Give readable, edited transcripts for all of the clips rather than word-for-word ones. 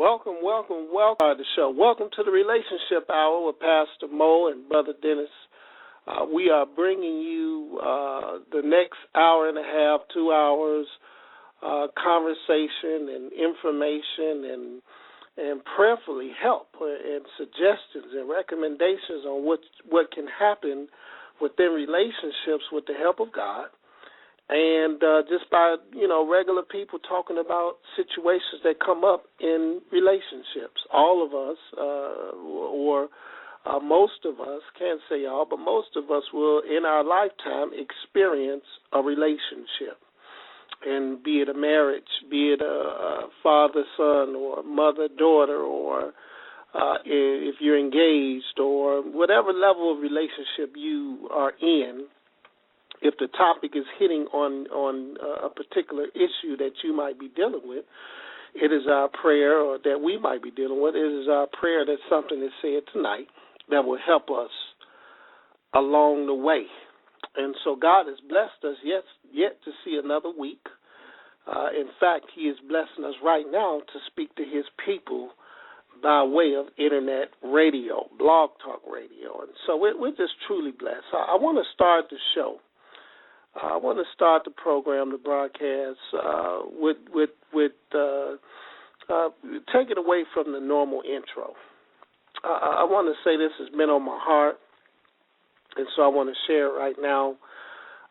Welcome to the show. Welcome to the Relationship Hour with Pastor Mo and Brother Dennis. We are bringing you the next hour and a half, 2 hours, conversation and information and prayerfully help and suggestions and recommendations on what can happen within relationships with the help of God. And just by, regular people talking about situations that come up in relationships. All of us, or most of us, can't say all, but most of us will, in our lifetime, experience a relationship. And be it a marriage, be it a father-son or mother-daughter, or if you're engaged, or whatever level of relationship you are in, if the topic is hitting on a particular issue that you might be dealing with, it is our prayer, or that we might be dealing with, it is our prayer that something is said tonight that will help us along the way. And so God has blessed us yet to see another week. In fact, He is blessing us right now to speak to His people by way of internet radio, blog talk radio. And so we're just truly blessed. I want to start the show. I want to start the program, the broadcast, with take it away from the normal intro. I want to say this has been on my heart, and so I want to share it right now.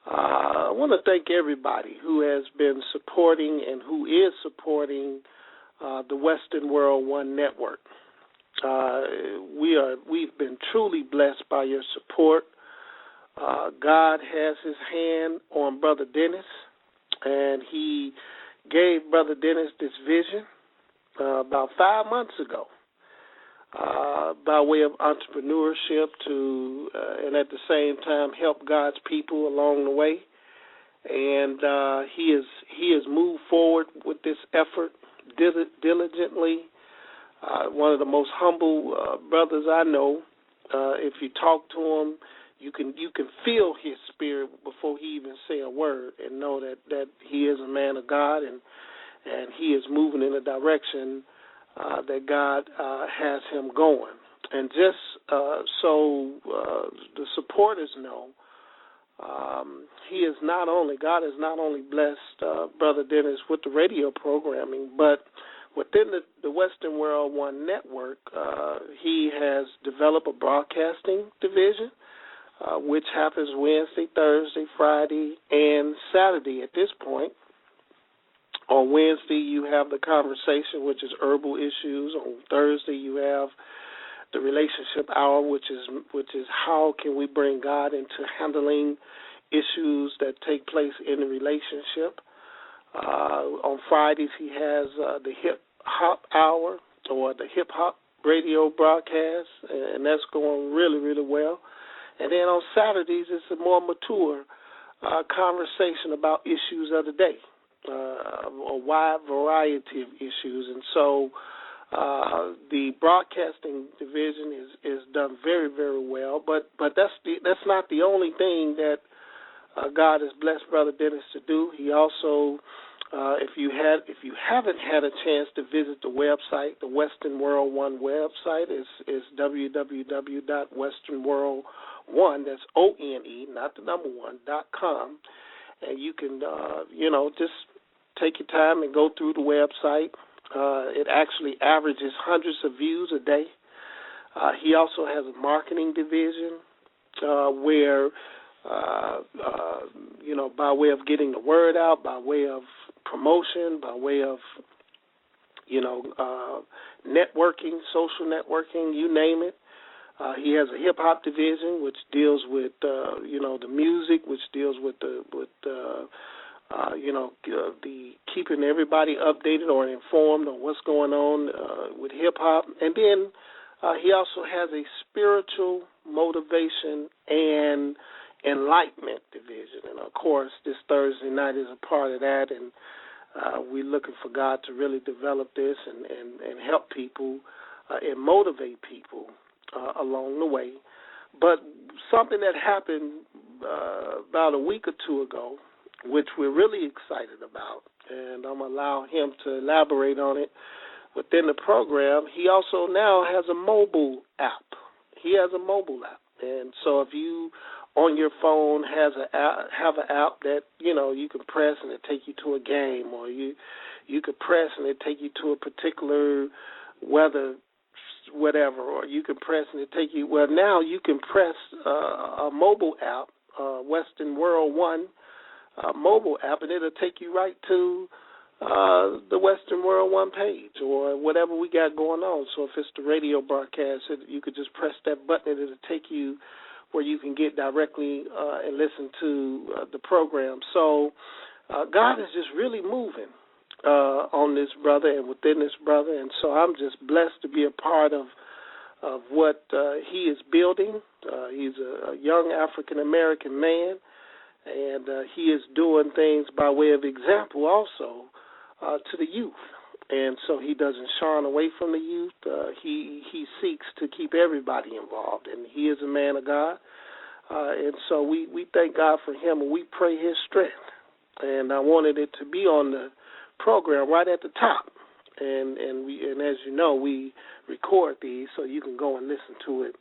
I want to thank everybody who has been supporting and who is supporting the Western World One Network. We've been truly blessed by your support. God has His hand on Brother Dennis, and He gave Brother Dennis this vision about 5 months ago by way of entrepreneurship to, and at the same time, help God's people along the way. And he has moved forward with this effort diligently. One of the most humble brothers I know. If you talk to him, you can feel his spirit before he even say a word, and know that he is a man of God, and he is moving in a direction that God has him going. And just so the supporters know, God has not only blessed Brother Dennis with the radio programming, but within the Western World One Network, he has developed a broadcasting division, which happens Wednesday, Thursday, Friday, and Saturday at this point. On Wednesday, you have the conversation, which is herbal issues. On Thursday, you have the relationship hour, which is how can we bring God into handling issues that take place in the relationship. On Fridays, he has the hip hop hour, or the hip hop radio broadcast, and that's going really, really well. And then on Saturdays, it's a more mature conversation about issues of the day, a wide variety of issues. And so the broadcasting division is done very, very well. But that's not the only thing that God has blessed Brother Dennis to do. He also, if you haven't had a chance to visit the website, the Western World One website is www.westernworld1, that's ONE, not the number one, .com. And you can, just take your time and go through the website. It actually averages hundreds of views a day. He also has a marketing division where, by way of getting the word out, by way of promotion, by way of, networking, social networking, you name it. He has a hip-hop division, which deals with, the music, which deals with the keeping everybody updated or informed on what's going on with hip-hop. And then he also has a spiritual motivation and enlightenment division. And, of course, this Thursday night is a part of that, and we're looking for God to really develop this and help people and motivate people along the way. But something that happened about a week or two ago, which we're really excited about, and I'm going to allow him to elaborate on it within the program, he also now has a mobile app. He has a mobile app. And so if you on your phone have an app that, you can press and it take you to a game, or you could press and it take you to a particular weather, whatever, or you can press and it take you, now you can press a mobile app, Western World One mobile app, and it'll take you right to the Western World One page or whatever we got going on. So if it's the radio broadcast, you could just press that button and it'll take you where you can get directly and listen to the program. So God is just really moving on this brother and within this brother, and so I'm just blessed to be a part of what he is building. He's a young African-American man, and he is doing things by way of example also to the youth. And so he doesn't shun away from the youth. He seeks to keep everybody involved, and he is a man of God. And so we thank God for him, and we pray his strength. And I wanted it to be on the program right at the top. And as you know, we record these so you can go and listen to it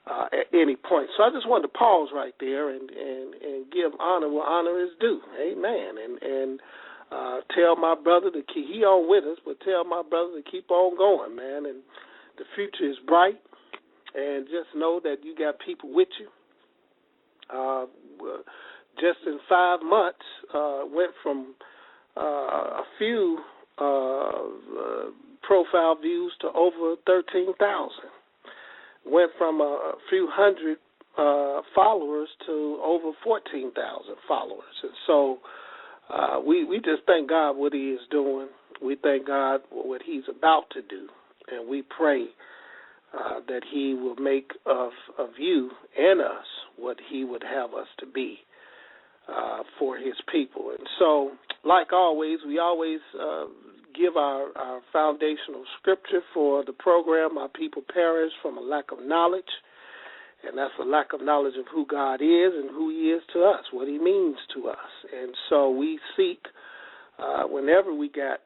at any point. So I just wanted to pause right there and give honor where honor is due. Amen. And tell my brother to keep, he on with us, but tell my brother to keep on going, man. And the future is bright, and just know that you got people with you. Just in 5 months, went from a few profile views to over 13,000. Went from a few hundred followers to over 14,000 followers. And so we just thank God what he is doing. We thank God for what he's about to do. And we pray that he will make of you and us what he would have us to be for his people. And so, like always, we always give our foundational scripture for the program. Our people perish from a lack of knowledge, and that's a lack of knowledge of who God is and who he is to us, what he means to us. And so we seek, whenever we got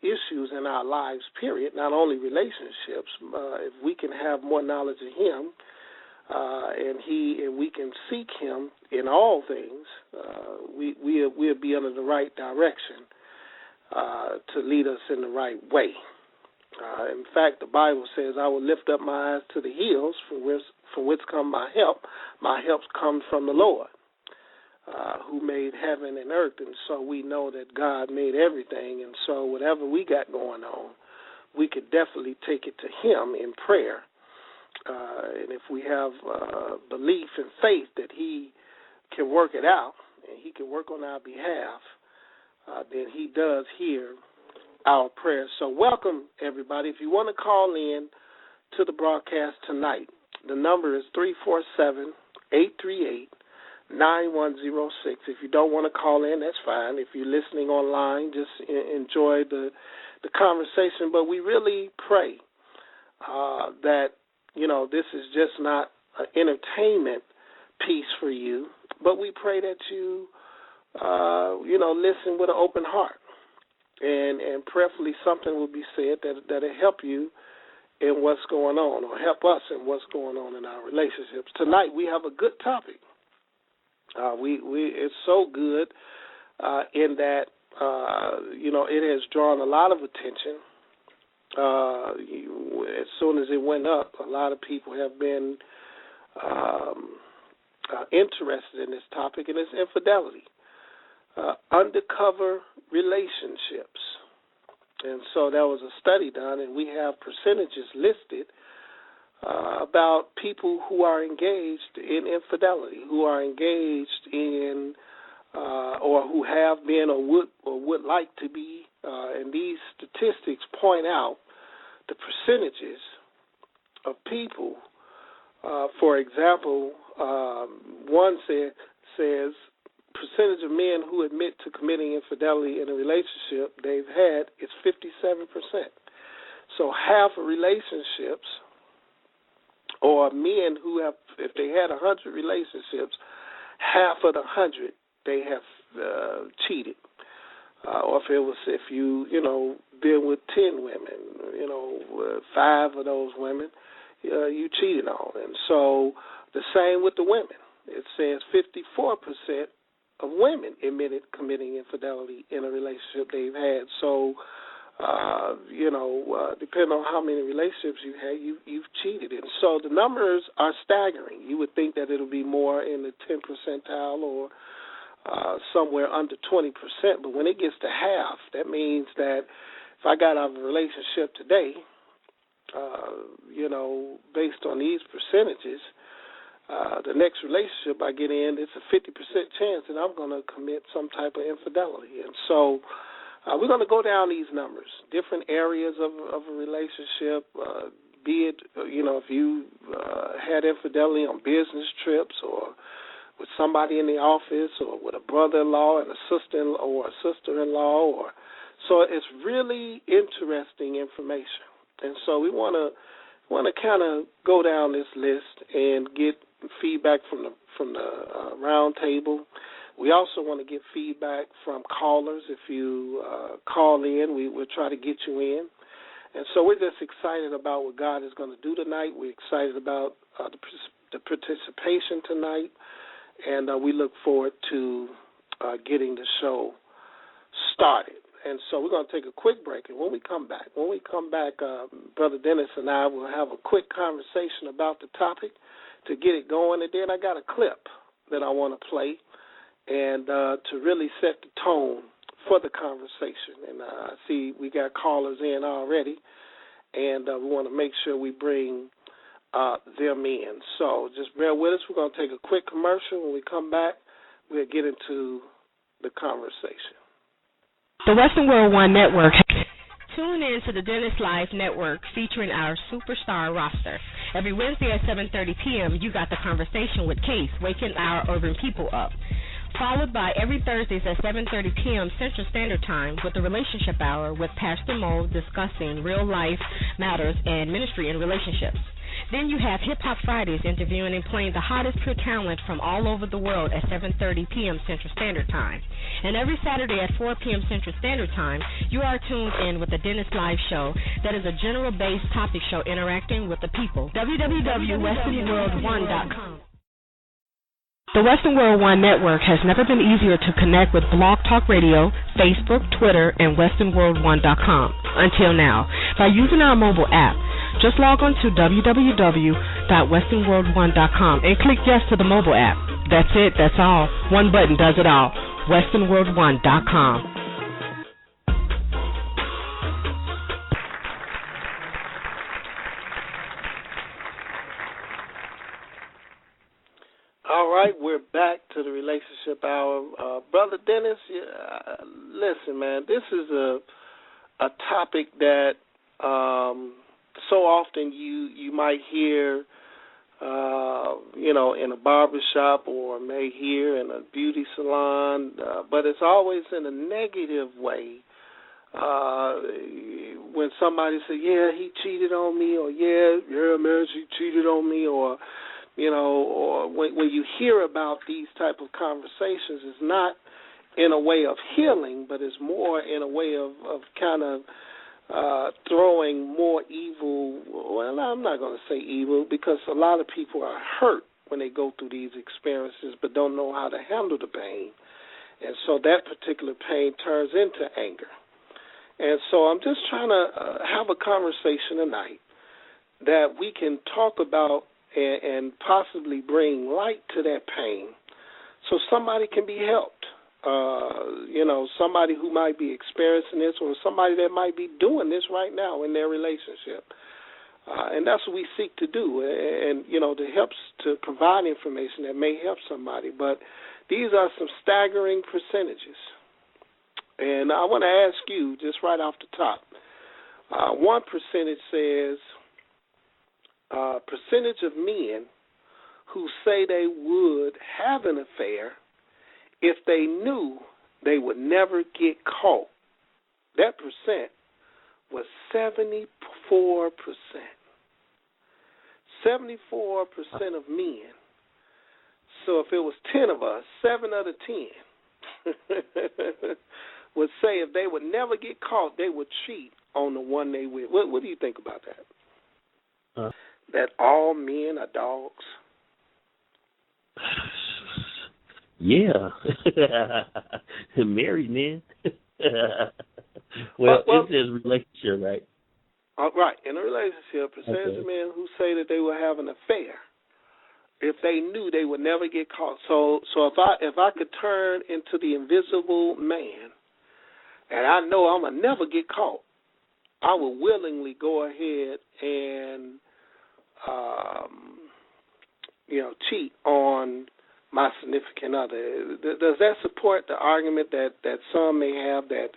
issues in our lives, period, not only relationships, if we can have more knowledge of him, and we can seek him in all things, we'll be under the right direction to lead us in the right way. In fact, the Bible says, I will lift up my eyes to the hills, from which come my help. My help comes from the Lord, who made heaven and earth. And so we know that God made everything. And so whatever we got going on, we could definitely take it to him in prayer. And if we have belief and faith that he can work it out and he can work on our behalf, then he does hear our prayers. So welcome, everybody. If you want to call in to the broadcast tonight, the number is 347-838-9106. If you don't want to call in, that's fine. If you're listening online, just enjoy the conversation. But we really pray that, this is just not an entertainment piece for you, but we pray that you, listen with an open heart. And prayerfully something will be said that'll help you in what's going on, or help us in what's going on in our relationships. Tonight we have a good topic. It's so good in that it has drawn a lot of attention. As soon as it went up, a lot of people have been interested in this topic, and it's infidelity. Undercover relationships. And so there was a study done, and we have percentages listed about people who are engaged in infidelity, who are engaged in or who have been or would like to be. And these statistics point out the percentages of people. For example, one says percentage of men who admit to committing infidelity in a relationship they've had is 57%. So half of relationships, or men who have, if they had 100 relationships, half of the 100 they have cheated. Or if you been with 10 women. 5 of those women you cheated on. And so the same with the women. It says 54% of women admitted committing infidelity in a relationship they've had. So, depending on how many relationships you had, you've cheated. And so the numbers are staggering. You would think that it'll be more in the 10 percentile or somewhere under 20%. But when it gets to half, that means that if I got out of a relationship today, based on these percentages, the next relationship I get in, it's a 50% chance that I'm going to commit some type of infidelity. And so we're going to go down these numbers, different areas of a relationship, be it, if you had infidelity on business trips or with somebody in the office or with a brother-in-law and a sister-in-law or a sister-in-law. So it's really interesting information. And so we want to kind of go down this list and get feedback from the round table. We also want to get feedback from callers. If you call in, we'll try to get you in. And so we're just excited about what God is going to do tonight. We're excited about the participation tonight, and we look forward to getting the show started. And so we're going to take a quick break, and when we come back, Brother Dennis and I will have a quick conversation about the topic to get it going, and then I got a clip that I want to play and to really set the tone for the conversation. And I see we got callers in already, and we want to make sure we bring them in. So just bear with us. We're going to take a quick commercial. When we come back, we'll get into the conversation. The Western World One Network. Tune in to the Dennis Live Network featuring our superstar roster. Every Wednesday at 7:30 p.m., you got the conversation with Case, waking our urban people up. Followed by every Thursdays at 7:30 p.m. Central Standard Time with the Relationship Hour with Pastor Mo discussing real-life matters and ministry and relationships. Then you have Hip Hop Fridays interviewing and playing the hottest pure talent from all over the world at 7:30 p.m. Central Standard Time. And every Saturday at 4 p.m. Central Standard Time, you are tuned in with the Dennis Live Show that is a general-based topic show interacting with the people. www.westernworld1.com. The Western World One Network has never been easier to connect with Blog Talk Radio, Facebook, Twitter, and westernworld1.com until now by using our mobile app. Just log on to www.westernworld1.com and click yes to the mobile app. That's it. That's all. One button does it all. westernworld1.com. All right, we're back to the Relationship Hour. Brother Dennis, listen, man, this is a topic that so often you might hear, in a barbershop or may hear in a beauty salon, but it's always in a negative way. When somebody says, yeah, he cheated on me, or yeah, man, she cheated on me, or when you hear about these type of conversations, it's not in a way of healing, but it's more in a way of kind of throwing more evil. Well, I'm not going to say evil, because a lot of people are hurt when they go through these experiences but don't know how to handle the pain. And so that particular pain turns into anger. And so I'm just trying to have a conversation tonight that we can talk about and possibly bring light to that pain so somebody can be helped. Somebody who might be experiencing this, or somebody that might be doing this right now in their relationship. And that's what we seek to do, and, to help to provide information that may help somebody. But these are some staggering percentages. And I want to ask you, just right off the top, one percentage says, percentage of men who say they would have an affair if they knew they would never get caught. That percent was 74%. 74% of men. So if it was 10 of us, 7 out of 10 would say if they would never get caught, they would cheat on the one they with. What do you think about that? That all men are dogs? Yeah. Married men. well, it says relationship, right? Right. In a relationship, percentage of men who say that they will have an affair if they knew they would never get caught. So if I could turn into the invisible man and I know I'm going to never get caught, I would willingly go ahead and, cheat on my significant other. Does that support the argument that some may have that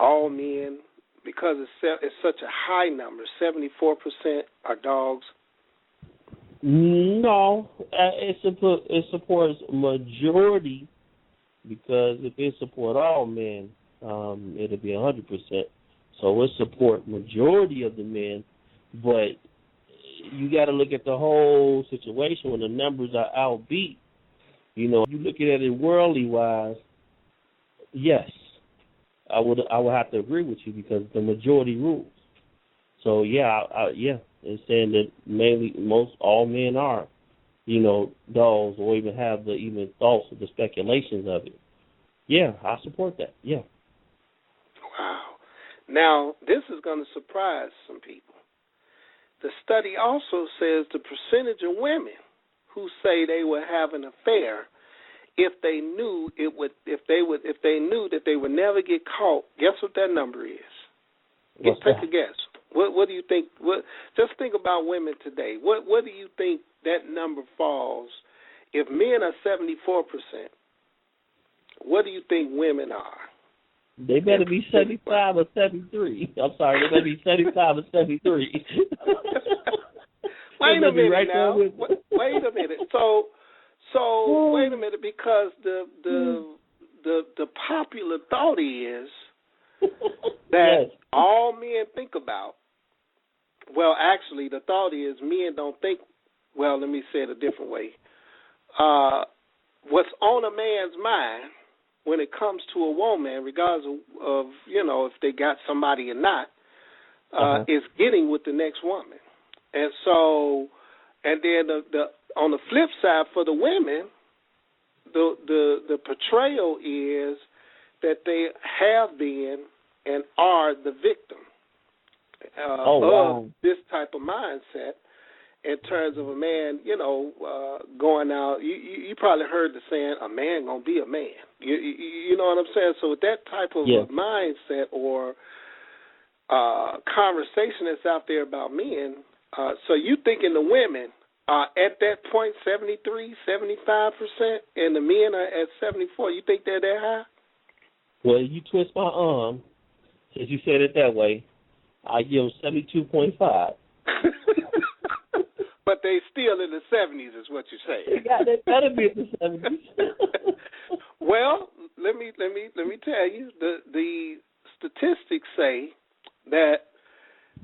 all men, because it's such a high number, 74% are dogs? No, it supports majority, because if it support all men, it'll be 100%. So it support majority of the men, but you got to look at the whole situation when the numbers are outbeat. You look at it worldly wise. Yes, I would have to agree with you because the majority rules. So it's saying that mainly all men are, dogs, or even have the even thoughts or the speculations of it. Yeah, I support that. Yeah. Wow. Now, this is going to surprise some people. The study also says the percentage of women who say they would have an affair if they knew if they knew that they would never get caught. Guess what that number is? Take a guess. What do you think? Just think about women today. What do you think that number falls? If men are 74%, what do you think women are? They better be 75 or 73. I'm sorry, they better be 75 or 73. Wait a minute right now. Wait a minute. So wait a minute, because the popular thought is that all men think about. Well, actually, the thought is men don't think. Well, let me say it a different way. What's on a man's mind when it comes to a woman, regardless of if they got somebody or not, is getting with the next woman. And so, and then the on the flip side for the women, the portrayal is that they have been and are the victim of this type of mindset. In terms of a man, going out, you probably heard the saying, "A man gonna be a man." You know what I'm saying? So with that type of mindset or conversation that's out there about men, so you thinking the women are at that point 73, 75%, and the men are at 74. You think they're that high? Well, you twist my arm, since you said it that way. I give them 72.5. But they still in the 70s, is what you're saying. They better be in the 70s. Well, let me tell you, the statistics say that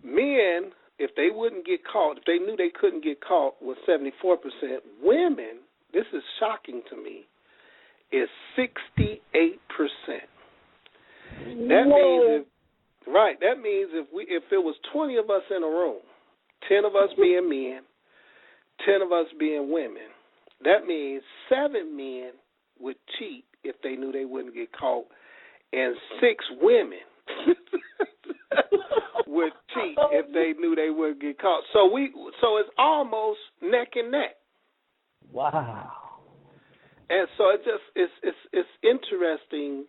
men, if they wouldn't get caught, if they knew they couldn't get caught, was 74%. Women, this is shocking to me, is 68%. That means if it was 20 of us in a room, 10 of us being men, 10 of us being women, that means 7 men would cheat if they knew they wouldn't get caught, and 6 women would cheat if they knew they wouldn't get caught. So it's almost neck and neck. Wow. And so it's interesting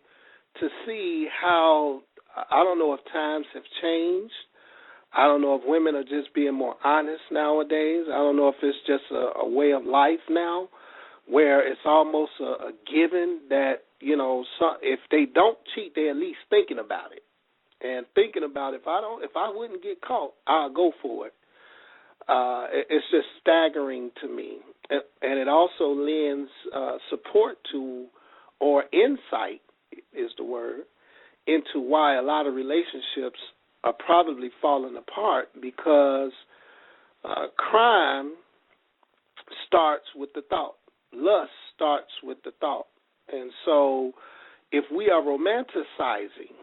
to see how, I don't know if times have changed. I don't know if women are just being more honest nowadays. I don't know if it's just a way of life now, where it's almost a given that, if they don't cheat, they're at least thinking about it. And thinking about if I wouldn't get caught, I'll go for it. It's just staggering to me. And it also lends support to, or insight is the word, into why a lot of relationships are probably falling apart, because crime starts with the thought. Lust starts with the thought. And so if we are romanticizing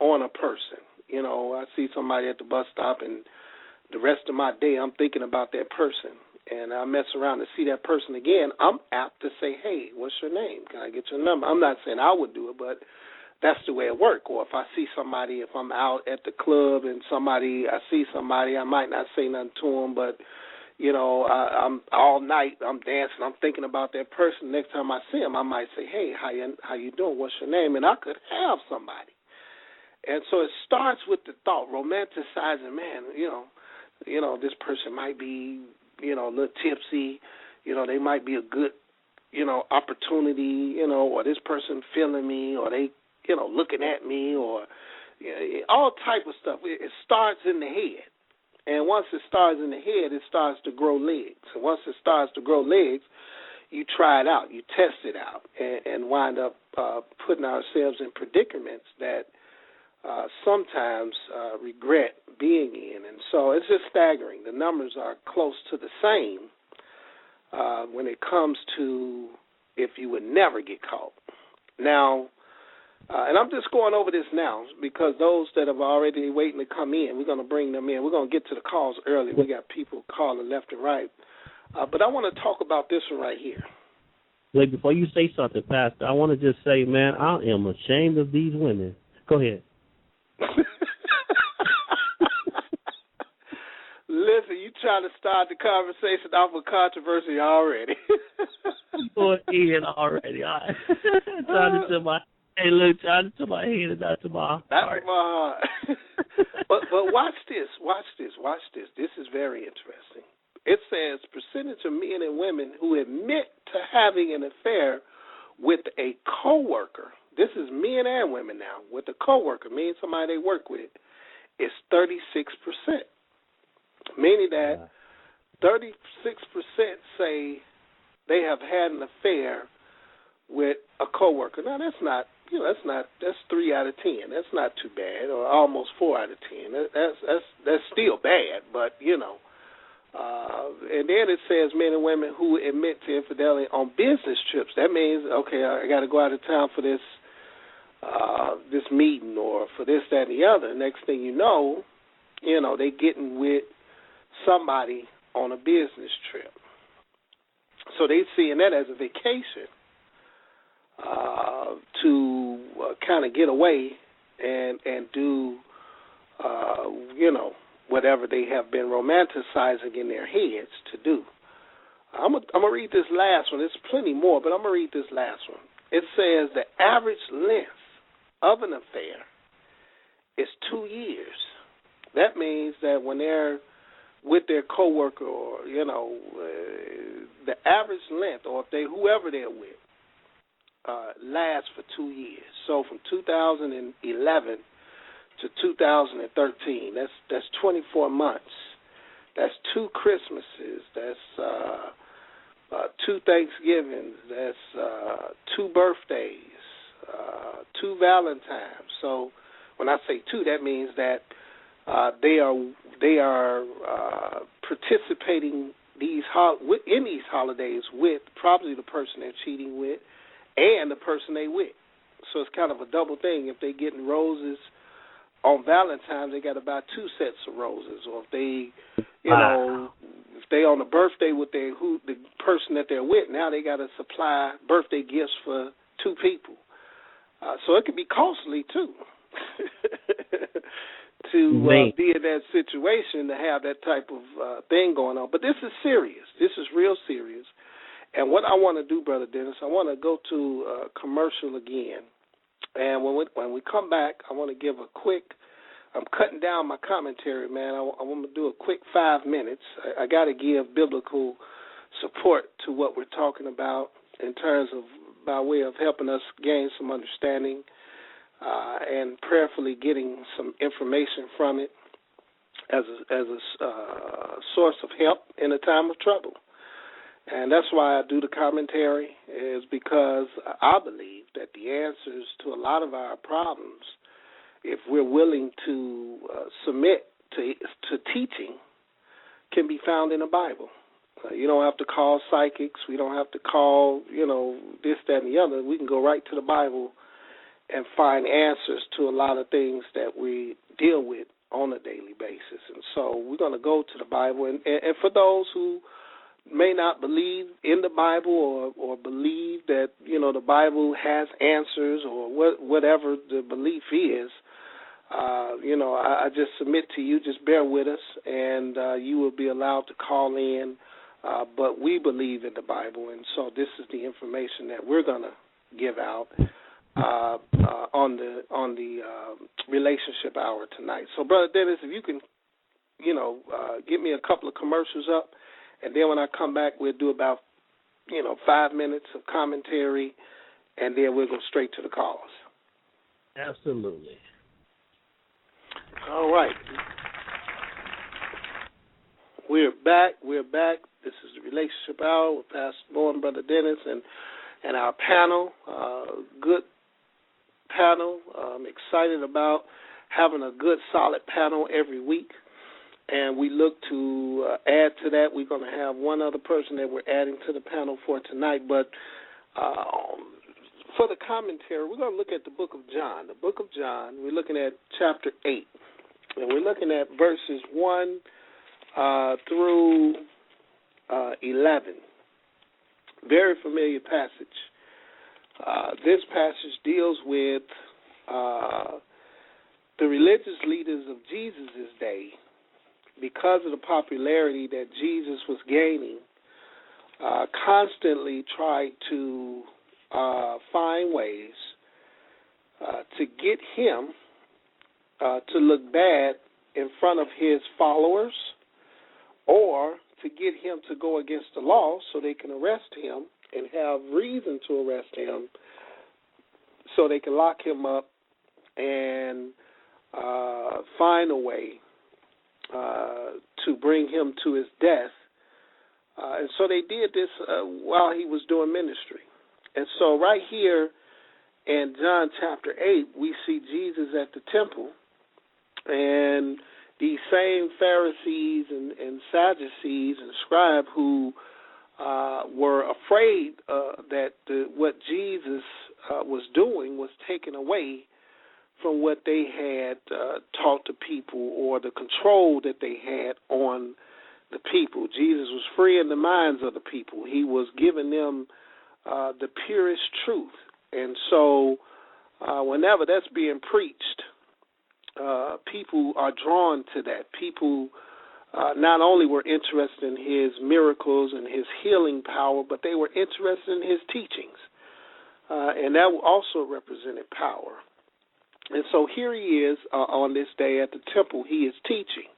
on a person, you know, I see somebody at the bus stop and the rest of my day I'm thinking about that person, and I mess around and see that person again, I'm apt to say, hey, what's your name? Can I get your number? I'm not saying I would do it, but that's the way it works. Or if I see somebody, if I'm out at the club and I see somebody, I might not say nothing to them, but, you know, I'm all night, I'm dancing, I'm thinking about that person. Next time I see him, I might say, hey, how you doing? What's your name? And I could have somebody. And so it starts with the thought, romanticizing, man, you know, this person might be, you know, a little tipsy, you know, they might be a good, you know, opportunity, you know, or this person feeling me, or they, you know, looking at me, or you know, all type of stuff. It starts in the head. And once it starts in the head, it starts to grow legs. And once it starts to grow legs, you try it out, you test it out, and wind up putting ourselves in predicaments that sometimes regret being in. And so it's just staggering. The numbers are close to the same when it comes to if you would never get caught. Now, and I'm just going over this now because those that have already waiting to come in, we're going to bring them in. We're going to get to the calls early. We got people calling left and right. But I want to talk about this one right here. Wait, before you say something, Pastor, I want to just say, man, I am ashamed of these women. Go ahead. Listen, you trying to start the conversation off with controversy already. Going in already. Trying to my head and not to my heart. That's my heart. But watch this. This is very interesting. It says percentage of men and women who admit to having an affair with a coworker. This is men and women now. With a coworker, meaning somebody they work with, is 36%. Meaning that 36% say they have had an affair with a coworker. Now that's 3 out of 10. That's not too bad, or almost 4 out of 10. That's still bad, but and then it says men and women who admit to infidelity on business trips. That means, okay, I got to go out of town for this meeting or for this, that, and the other. Next thing you know, they getting with somebody on a business trip. So they seeing that as a vacation to kind of get away and do, whatever they have been romanticizing in their heads to do. I'm gonna read this last one. There's plenty more, but I'm going to read this last one. It says the average length of an affair is 2 years. That means that when they're with their coworker, or the average length, or if whoever they're with, lasts for 2 years. So from 2011 to 2013, that's 24 months. That's 2 Christmases. That's 2 Thanksgivings. That's 2 birthdays, 2 Valentines. So when I say 2, that means that they are participating in these holidays with probably the person they're cheating with and the person they with. So it's kind of a double thing. If they're getting roses on Valentine's, they got to buy 2 sets of roses. Or if they, if they on a birthday with the person that they're with, now they got to supply birthday gifts for 2 people. So it can be costly too. To be in that situation, to have that type of thing going on. But this is serious. This is real serious. And what I want to do, Brother Dennis, I want to go to commercial again. And when we come back, I want to give a quick, I'm cutting down my commentary, man. I want to do a quick 5 minutes. I got to give biblical support to what we're talking about in terms of by way of helping us gain some understanding and prayerfully getting some information from it as a source of help in a time of trouble. And that's why I do the commentary, is because I believe that the answers to a lot of our problems, if we're willing to submit to teaching, can be found in the Bible. You don't have to call psychics. We don't have to call, this, that, and the other. We can go right to the Bible and find answers to a lot of things that we deal with on a daily basis. And so we're going to go to the Bible. And for those who may not believe in the Bible or believe that, the Bible has answers or whatever the belief is, I just submit to you, just bear with us, and you will be allowed to call in. But we believe in the Bible, and so this is the information that we're going to give out on the relationship hour tonight. So, Brother Dennis, if you can, give me a couple of commercials up, and then when I come back, we'll do about, 5 minutes of commentary, and then we'll go straight to the calls. Absolutely. All right. We're back. This is the Relationship Hour with Pastor Moore and Brother Dennis and our panel. Good panel. I'm excited about having a good, solid panel every week. And we look to add to that. We're going to have one other person that we're adding to the panel for tonight. But for the commentary, we're going to look at the book of John. The book of John, we're looking at chapter 8. And we're looking at verses 1 through 11. Very familiar passage. This passage deals with the religious leaders of Jesus' day. Because of the popularity that Jesus was gaining, constantly tried to find ways to get him to look bad in front of his followers, or to get him to go against the law so they can arrest him and have reason to arrest him so they can lock him up and find a way to bring him to his death. And so they did this while he was doing ministry. And so right here in John chapter 8, we see Jesus at the temple, and these same Pharisees and Sadducees and scribes who were afraid that what Jesus was doing was taken away from what they had taught the people, or the control that they had on the people. Jesus was freeing the minds of the people. He was giving them the purest truth. And so whenever that's being preached, people are drawn to that. People not only were interested in his miracles and his healing power, but they were interested in his teachings. And that also represented power. And so here he is on this day at the temple. He is teaching.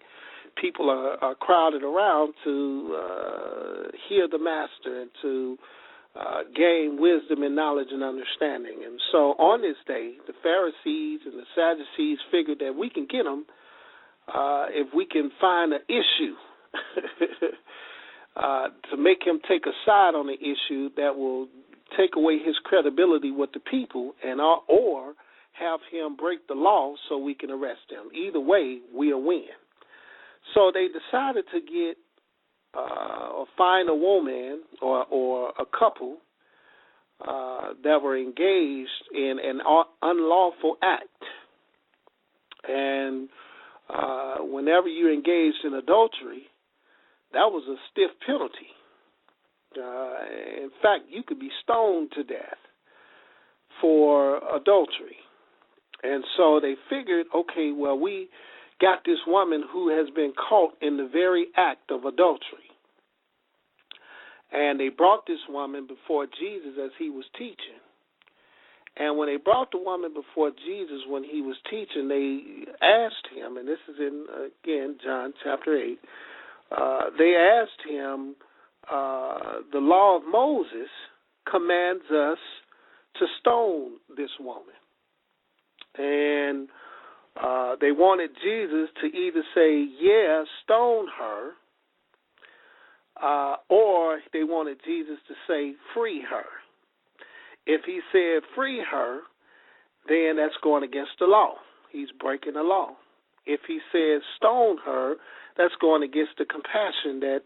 People are crowded around to hear the master and to gain wisdom and knowledge and understanding. And so on this day, the Pharisees and the Sadducees figured that we can get him if we can find an issue to make him take a side on the issue that will take away his credibility with the people, and or have him break the law so we can arrest him. Either way, we'll win. So they decided to get or find a woman or a couple that were engaged in an unlawful act. And whenever you're engaged in adultery, that was a stiff penalty. In fact, you could be stoned to death for adultery. And so they figured, okay, well, we got this woman who has been caught in the very act of adultery. And they brought this woman before Jesus as he was teaching. And when they brought the woman before Jesus when he was teaching, they asked him, and this is in, again, John chapter 8, they asked him, the law of Moses commands us to stone this woman. And they wanted Jesus to either say, yeah, stone her, or they wanted Jesus to say, free her. If he said free her, then that's going against the law. He's breaking the law. If he says stone her, that's going against the compassion that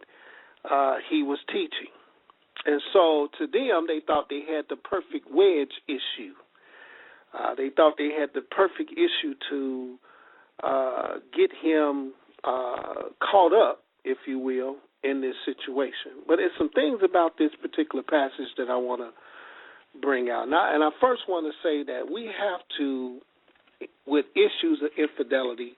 he was teaching. And so to them, they thought they had the perfect wedge issue. They thought they had the perfect issue to get him caught up, if you will, in this situation. But there's some things about this particular passage that I want to bring out. Now, and I first want to say that we have to, with issues of infidelity,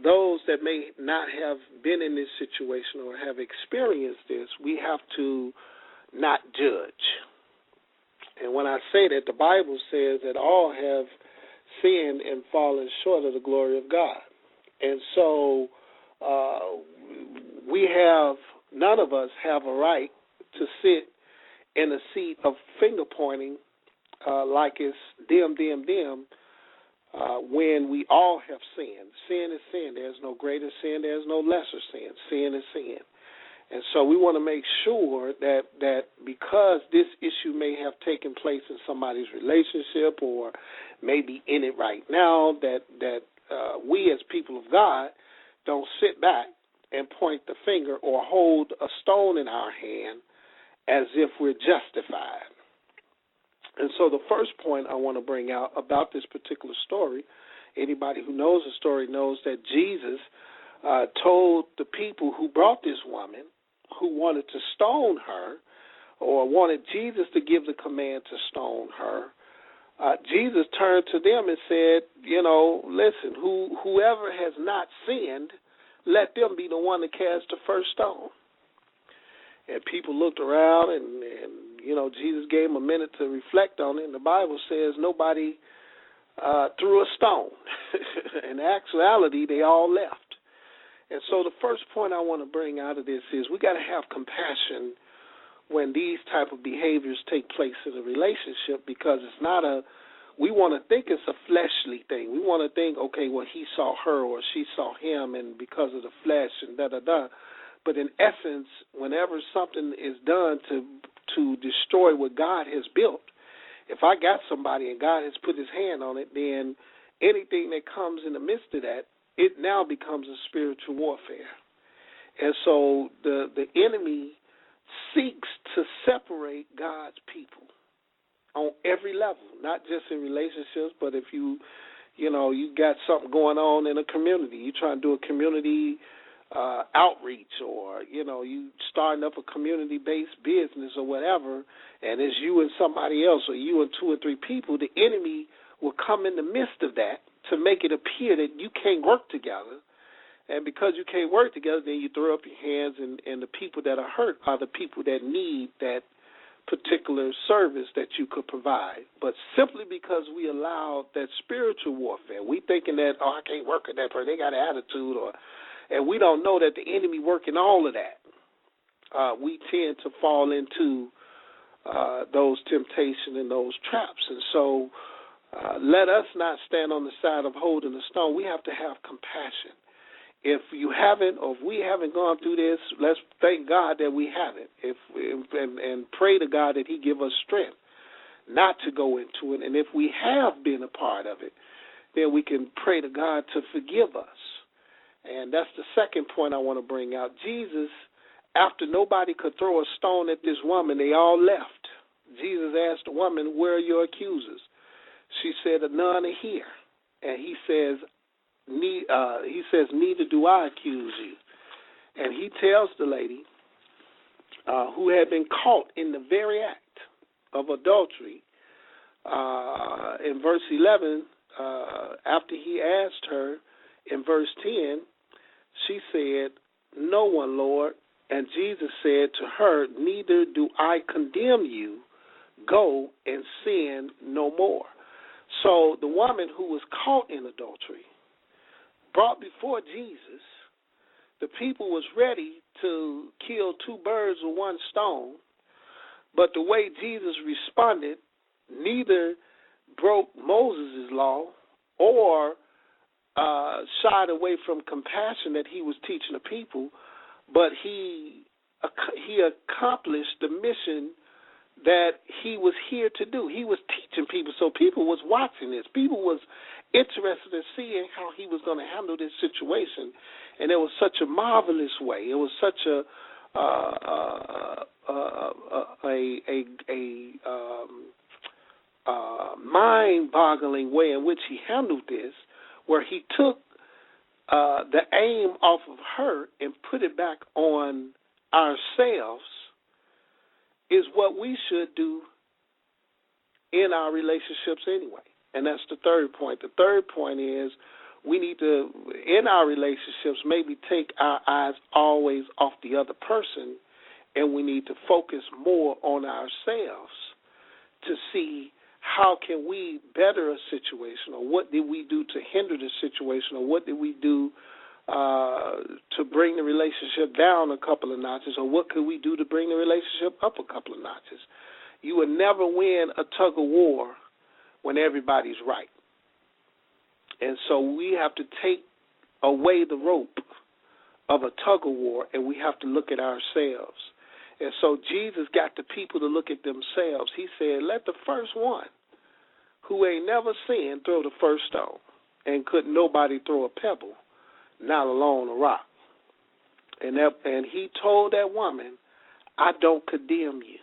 those that may not have been in this situation or have experienced this, we have to not judge. And when I say that, the Bible says that all have sinned and fallen short of the glory of God. And so none of us have a right to sit in a seat of finger pointing like it's them, when we all have sinned. Sin is sin. There's no greater sin. There's no lesser sin. Sin is sin. And so we want to make sure that because this issue may have taken place in somebody's relationship or maybe in it right now, that we as people of God don't sit back and point the finger or hold a stone in our hand as if we're justified. And so the first point I want to bring out about this particular story, anybody who knows the story knows that Jesus told the people who brought this woman, who wanted to stone her or wanted Jesus to give the command to stone her, Jesus turned to them and said, listen, whoever has not sinned, let them be the one to cast the first stone. And people looked around and Jesus gave them a minute to reflect on it, and the Bible says nobody threw a stone. In actuality, they all left. And so the first point I want to bring out of this is we got to have compassion when these type of behaviors take place in a relationship, because it's not we want to think it's a fleshly thing. We want to think, okay, well, he saw her or she saw him, and because of the flesh and da-da-da. But in essence, whenever something is done to destroy what God has built, if I got somebody and God has put his hand on it, then anything that comes in the midst of that, it now becomes a spiritual warfare. And so the enemy seeks to separate God's people on every level, not just in relationships, but if you got something going on in a community, you trying to do a community outreach, or you starting up a community-based business or whatever, and it's you and somebody else, or you and two or three people, the enemy will come in the midst of that to make it appear that you can't work together. And because you can't work together, then you throw up your hands, and the people that are hurt are the people that need that particular service that you could provide. But simply because we allow that spiritual warfare, we thinking that, I can't work with that person, they got an attitude, and we don't know that the enemy working all of that. We tend to fall into those temptations and those traps. And so let us not stand on the side of holding a stone. We have to have compassion. If you haven't, or if we haven't gone through this, let's thank God that we haven't. And pray to God that he give us strength not to go into it. And if we have been a part of it, then we can pray to God to forgive us. And that's the second point I want to bring out. Jesus, after nobody could throw a stone at this woman, they all left. Jesus asked the woman, where are your accusers? She said, none are here. And he says, neither do I accuse you. And he tells the lady who had been caught in the very act of adultery, in verse 11, after he asked her, in verse 10, she said, no one, Lord. And Jesus said to her, neither do I condemn you. Go and sin no more. So the woman who was caught in adultery, brought before Jesus, the people was ready to kill two birds with one stone, but the way Jesus responded neither broke Moses' law or shied away from compassion that he was teaching the people, but he accomplished the mission that he was here to do. He was teaching people, so people was watching this. People was interested in seeing how he was going to handle this situation, and it was such a marvelous way. It was such a mind-boggling way in which he handled this, where he took the aim off of her and put it back on ourselves, is what we should do in our relationships anyway. And that's the third point. The third point is we need to, in our relationships, maybe take our eyes always off the other person, and we need to focus more on ourselves to see how can we better a situation, or what did we do to hinder the situation, or what did we do to bring the relationship down a couple of notches, or what could we do to bring the relationship up a couple of notches. You will never win a tug of war when everybody's right. And so we have to take away the rope of a tug of war, and we have to look at ourselves. And so Jesus got the people to look at themselves. He said, let the first one who ain't never sinned throw the first stone. And couldn't nobody throw a pebble, not alone a rock. And he told that woman, I don't condemn you.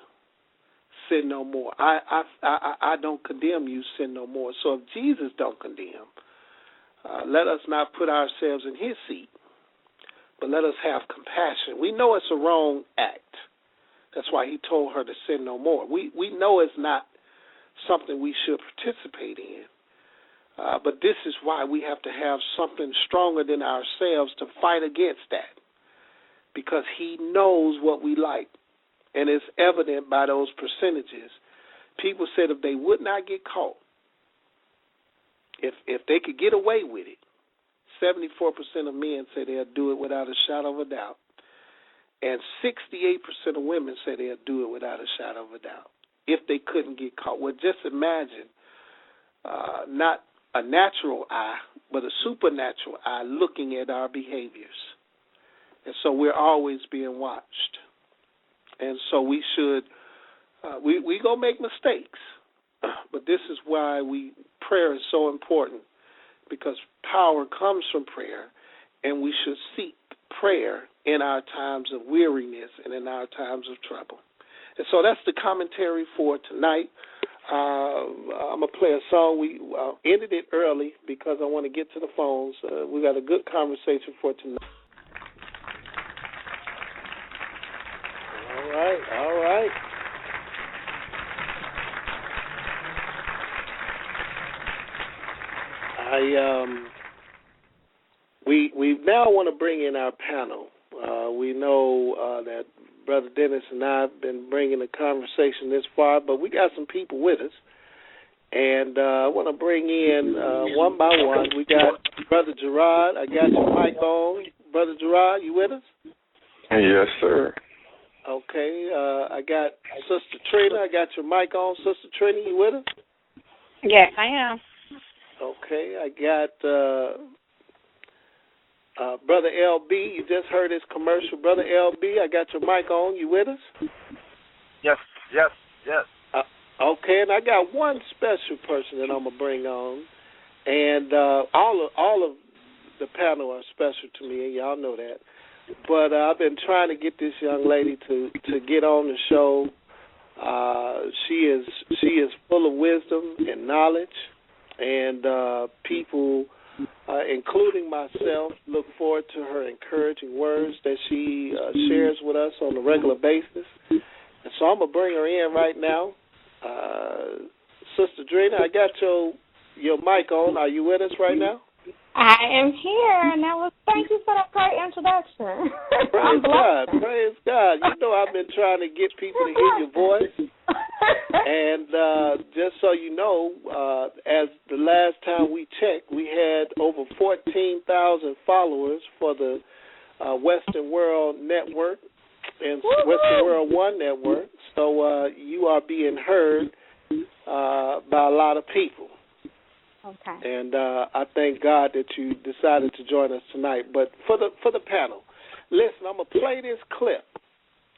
Sin no more. I don't condemn you. Sin no more. So if Jesus don't condemn, let us not put ourselves in his seat, but let us have compassion. We know it's a wrong act. That's why he told her to sin no more. We know it's not something we should participate in, but this is why we have to have something stronger than ourselves to fight against that, because he knows what we like, and it's evident by those percentages. People said if they would not get caught, if they could get away with it, 74% of men say they'll do it without a shadow of a doubt. And 68% of women say they'll do it without a shadow of a doubt if they couldn't get caught. Well, just imagine not a natural eye, but a supernatural eye looking at our behaviors. And so we're always being watched. And so we should, we going to make mistakes, but this is why prayer is so important, because power comes from prayer, and we should seek prayer in our times of weariness and in our times of trouble. And so that's the commentary for tonight. I'm going to play a song. We ended it early because I want to get to the phones. We got a good conversation for tonight. All right. We now want to bring in our panel. We know that Brother Dennis and I have been bringing the conversation this far, but we got some people with us. And I want to bring in one by one. We got Brother Gerard. I got your mic on. Brother Gerard, you with us? Yes, sir. Okay. I got Sister Trina. I got your mic on. Sister Trina, you with us? Yes, I am. Okay. I got Brother LB. You just heard his commercial. Brother LB, I got your mic on. You with us? Yes. Okay, and I got one special person that I'm going to bring on. And all of the panel are special to me, and y'all know that. But I've been trying to get this young lady to get on the show. She is full of wisdom and knowledge, and people, including myself, look forward to her encouraging words that she shares with us on a regular basis. And so I'm going to bring her in right now. Sister Drina, I got your mic on. Are you with us right now? I am here, and thank you for that great introduction. Praise God. Praise God. You know I've been trying to get people to hear your voice. And just so you know, as the last time we checked, we had over 14,000 followers for the Western World Network and Western World One Network. So you are being heard by a lot of people. Okay. And I thank God that you decided to join us tonight. But for the panel, listen, I'm going to play this clip.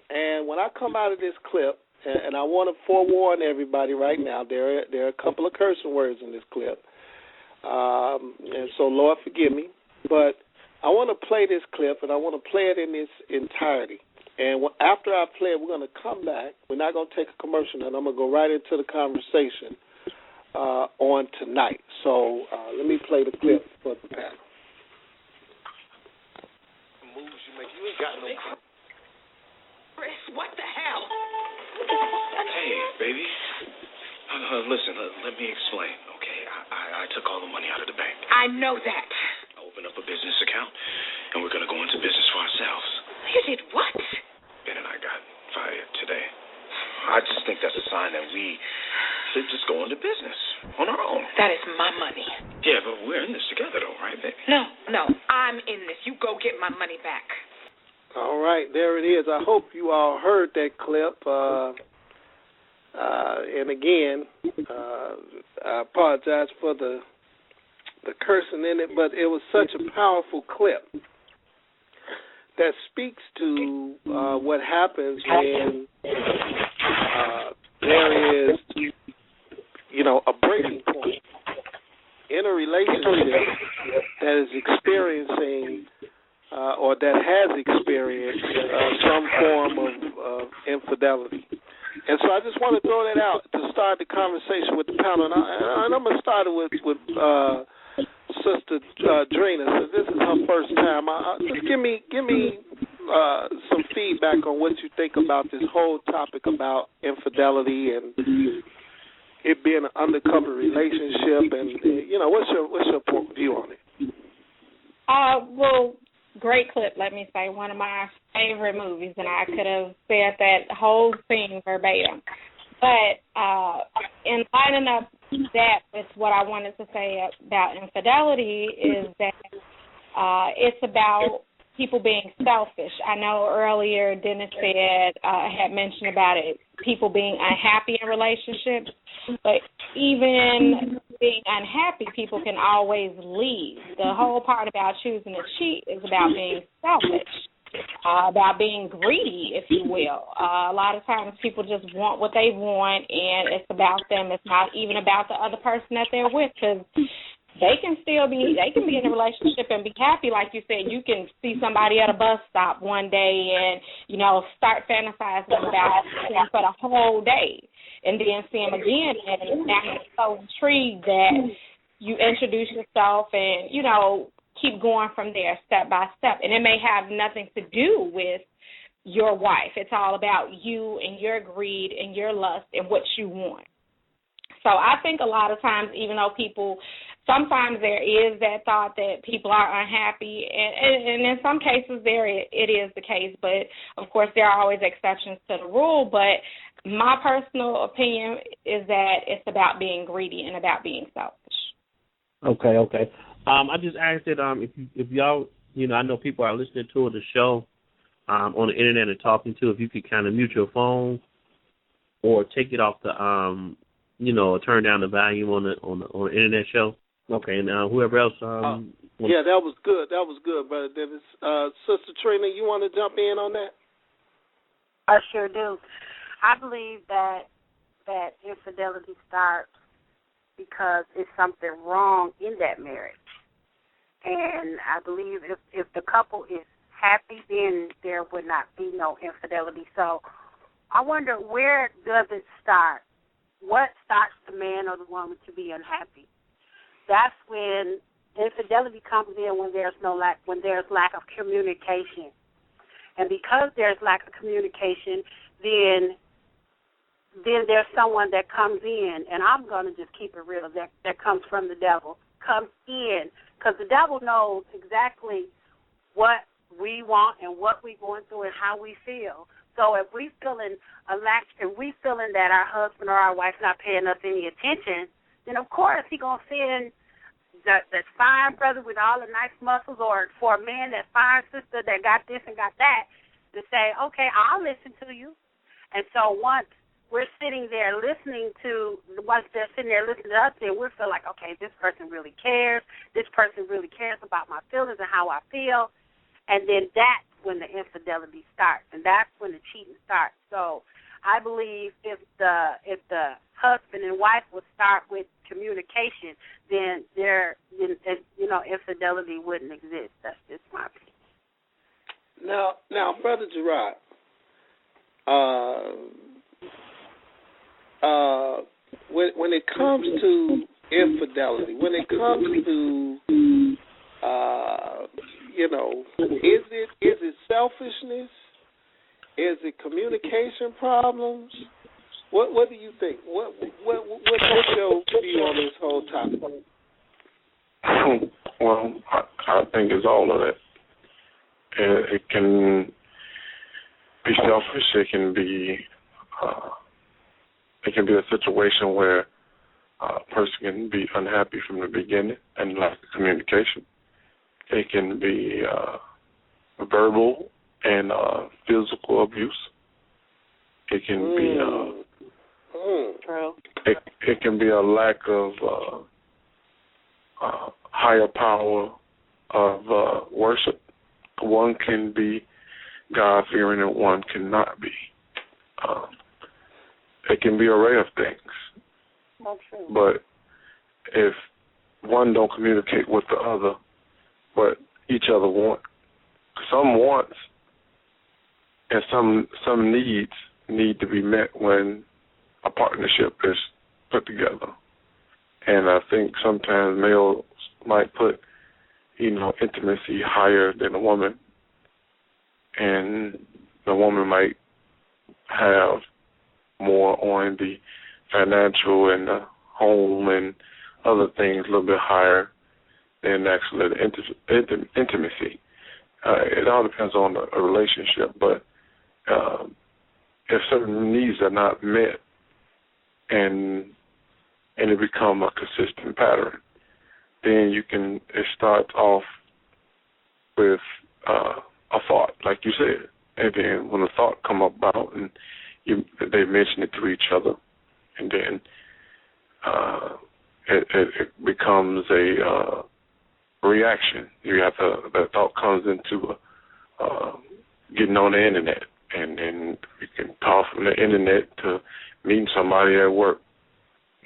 And when I come out of this clip, and I want to forewarn everybody right now, there are a couple of cursing words in this clip. And so, Lord, forgive me. But I want to play this clip, and I want to play it in its entirety. And after I play it, we're going to come back. We're not going to take a commercial, and I'm going to go right into the conversation on tonight. So let me play the clip for the panel. Moves you make, you ain't got no. Chris, what the hell? Hey, baby. Listen, let me explain, okay? I took all the money out of the bank. I know that. I opened up a business account, and we're going to go into business for ourselves. You did what? Ben and I got fired today. I just think that's a sign that we should just go into business on our own. That is my money. Yeah, but we're in this together, though, right, baby? No, I'm in this. You go get my money back. All right, there it is. I hope you all heard that clip. And again, I apologize for the cursing in it, but it was such a powerful clip that speaks to what happens when there is, a breaking point in a relationship that is experiencing or that has experienced some form of infidelity. And so I just want to throw that out to start the conversation with the panel. And I'm going to start it with Sister Drina. So this is her first time. Just give me some feedback on what you think about this whole topic about infidelity and it being an undercover relationship. And what's your point of view on it? Well, great clip, let me say. One of my favorite movies, and I could have said that whole scene verbatim. But in lining up that with what I wanted to say about infidelity is that it's about people being selfish. I know earlier Dennis had mentioned about it, people being unhappy in relationships, but even being unhappy, people can always leave. The whole part about choosing to cheat is about being selfish, about being greedy, if you will. A lot of times people just want what they want, and it's about them. It's not even about the other person that they're with, because they can be in a relationship and be happy. Like you said, you can see somebody at a bus stop one day and, start fantasizing about them for the whole day, and then see them again, and now you're so intrigued that you introduce yourself and, keep going from there step by step. And it may have nothing to do with your wife. It's all about you and your greed and your lust and what you want. So I think a lot of times, even though sometimes there is that thought that people are unhappy, and in some cases it is the case, but of course there are always exceptions to the rule. But my personal opinion is that it's about being greedy and about being selfish. Okay. I just asked it if y'all, I know people are listening to the show on the internet and talking to, if you could kind of mute your phone or take it off the turn down the volume on the internet show. Okay, and whoever else. Yeah, that was good. That was good, Brother Dennis. Sister Trina, you want to jump in on that? I sure do. I believe that infidelity starts because it's something wrong in that marriage. And I believe if the couple is happy, then there would not be no infidelity. So I wonder, where does it start? What starts the man or the woman to be unhappy? That's when infidelity comes in, when there's lack of communication. And because there's lack of communication, then there's someone that comes in, and I'm going to just keep it real, that comes from the devil, comes in, because the devil knows exactly what we want and what we're going through and how we feel. So if we feeling that our husband or our wife's not paying us any attention, then of course he's going to send that fine brother with all the nice muscles, or for a man, that fine sister that got this and got that, to say, okay, I'll listen to you. And so once we're sitting there once they're sitting there listening to us, then we feel like, okay, this person really cares. This person really cares about my feelings and how I feel. And then that's when the infidelity starts, and that's when the cheating starts. So I believe if the husband and wife would start with communication, then infidelity wouldn't exist. That's just my opinion. Now, Brother Gerard, when it comes to infidelity, when it comes to is it selfishness? Is it communication problems? What do you think? What's your view on this whole topic? Well, I think it's all of that. It can be selfish. It can be a situation where a person can be unhappy from the beginning and lack of communication. It can be verbal and physical abuse. It can be it can be a lack of higher power of worship. One can be God-fearing and one cannot be. It can be an array of things. Not true. But if one don't communicate with the other, but each other want, some wants and some needs need to be met when a partnership is put together. And I think sometimes males might put, intimacy higher than a woman, and the woman might have more on the financial and the home and other things a little bit higher than actually the intimacy. It all depends on a relationship, but if certain needs are not met and it become a consistent pattern, then it starts off with a thought, like you said, and then when a thought come about and they mention it to each other, and then it becomes a reaction. That thought comes into getting on the internet, and then you can talk from the internet to meeting somebody at work,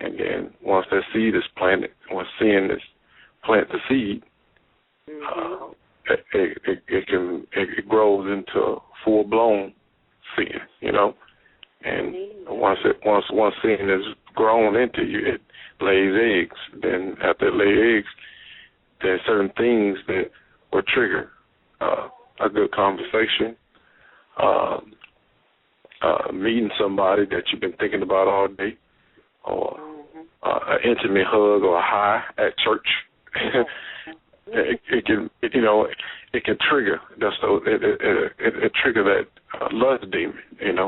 and then once that seed is planted, once sin is plant the seed, it grows into full blown sin, and once sin is grown into you, it lays eggs. Then after it lays eggs, there's certain things that will trigger a good conversation, meeting somebody that you've been thinking about all day, or an intimate hug or a high at church. It can trigger it trigger that lust demon, and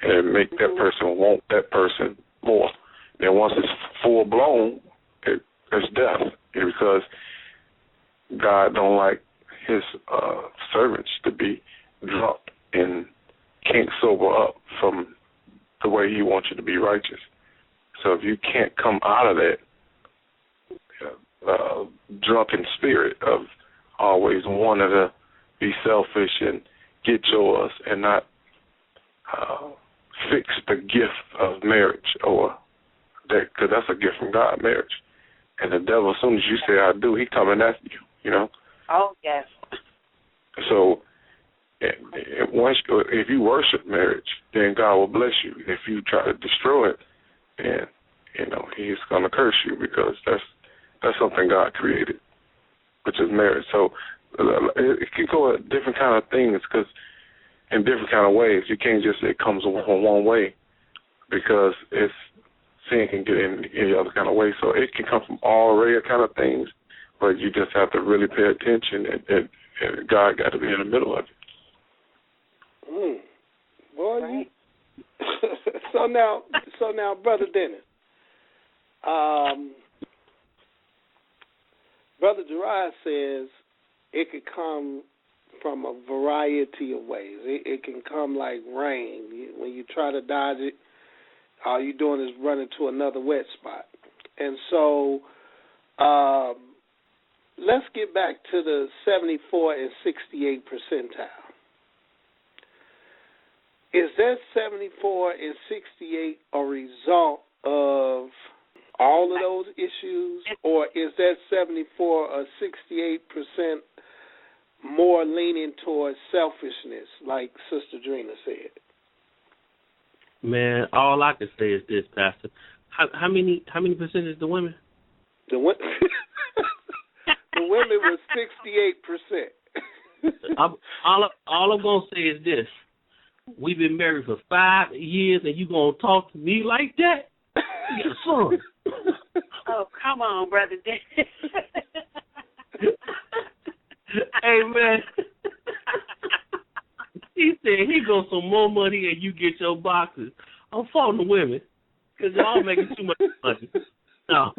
it make that person want that person more. Then once it's full blown, it's death, because God don't like His servants to be drunk and can't sober up from the way He wants you to be righteous. So if you can't come out of that drunken spirit of always wanting to be selfish and get yours and not fix the gift of marriage, or that, because that's a gift from God, marriage. And the devil, as soon as you say I do, he coming after you, Oh, yes. So if you worship marriage, then God will bless you. If you try to destroy it, then He's going to curse you, because that's something God created, which is marriage. So it can go at different kind of things, because in different kind of ways. You can't just say it comes one way, because sin can get in any other kind of way. So it can come from all array of kind of things, but you just have to really pay attention, and God got to be in the middle of it. Boy, right. So now, Brother Dennis, Brother Gerard says it could come from a variety of ways. It can come like rain. When you try to dodge it, all you're doing is running to another wet spot. And so let's get back to the 74 and 68 percentile. Is that 74 and 68 a result of all of those issues, or is that 74 or 68% more leaning towards selfishness, like Sister Drina said? Man, all I can say is this, Pastor. How many percentage the women? The women was 68%. All I'm gonna say is this: we've been married for 5 years, and you gonna talk to me like that? You got a son. Oh, come on, brother. Hey, man. He said he goes some more money and you get your boxes. I'm faulting the women because y'all making too much money. No.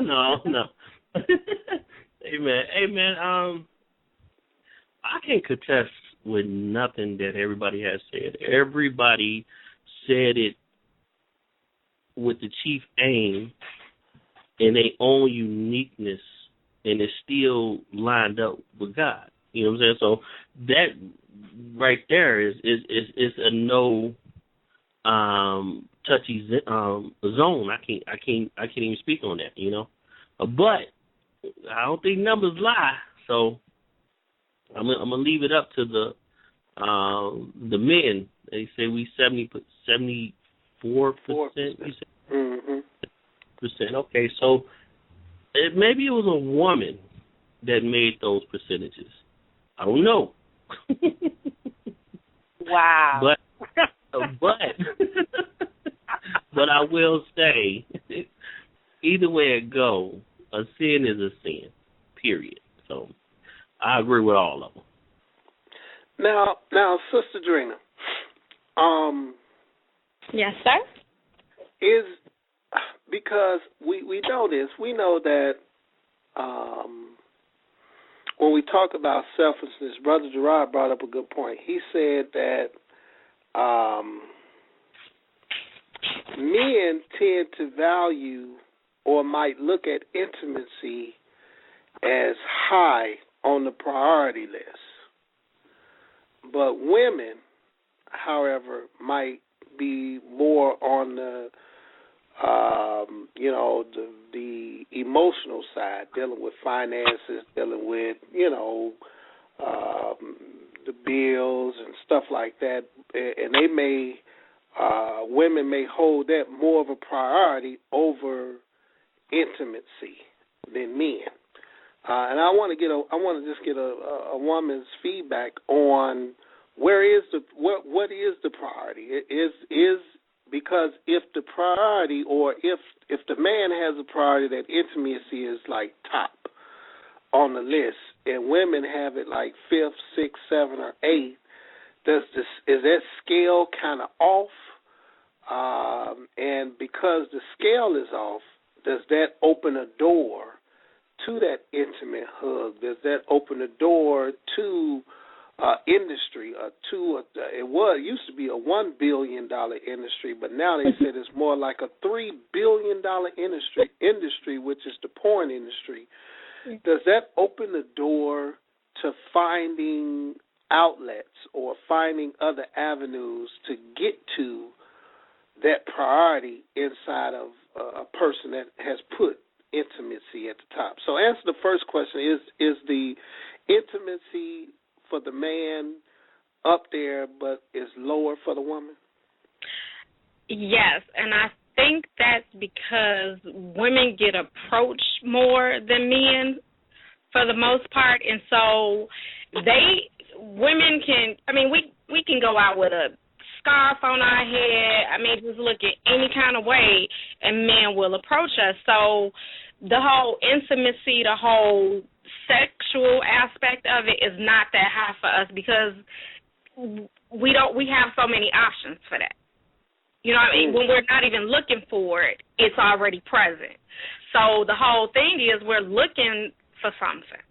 Hey, man. I can't contest with nothing that everybody has said. Everybody said it with the chief aim and their own uniqueness, and it's still lined up with God. You know what I'm saying? So that right there is a no touchy zone. I can't even speak on that. You know, but I don't think numbers lie. So I'm gonna leave it up to the men. They say we 74%. Percent. Okay, so maybe it was a woman that made those percentages. I don't know. Wow. But I will say, either way it go, a sin is a sin. Period. So I agree with all of them. Now, Sister Drina, yes, sir. is because we know this. We know that when we talk about selfishness, Brother Gerard brought up a good point. He said that men tend to value or might look at intimacy as high on the priority list. But women, however, might be more on the the emotional side, dealing with finances, dealing with, the bills and stuff like that. And they may, women may hold that more of a priority over intimacy than men. And I want to just get a woman's feedback on what is the priority? Is because if the priority, or if the man has a priority that intimacy is like top on the list, and women have it like 5th, 6th, 7th, or 8th, is that scale kind of off? And because the scale is off, does that open a door to that intimate hug? Does that open a door to industry? It used to be a $1 billion industry, but now they said it's more like a $3 billion industry, which is the porn industry. Does that open the door to finding outlets or finding other avenues to get to that priority inside of a person that has put intimacy at the top? So answer the first question, is the intimacy for the man up there but is lower for the woman? Yes, and I think that's because women get approached more than men for the most part, and so women can, we can go out with a scarf on our head, just look at any kind of way, and men will approach us. So the whole intimacy, the whole sexual aspect of it is not that high for us because we have so many options for that. You know what I mean? When we're not even looking for it, it's already present. So the whole thing is we're looking for something.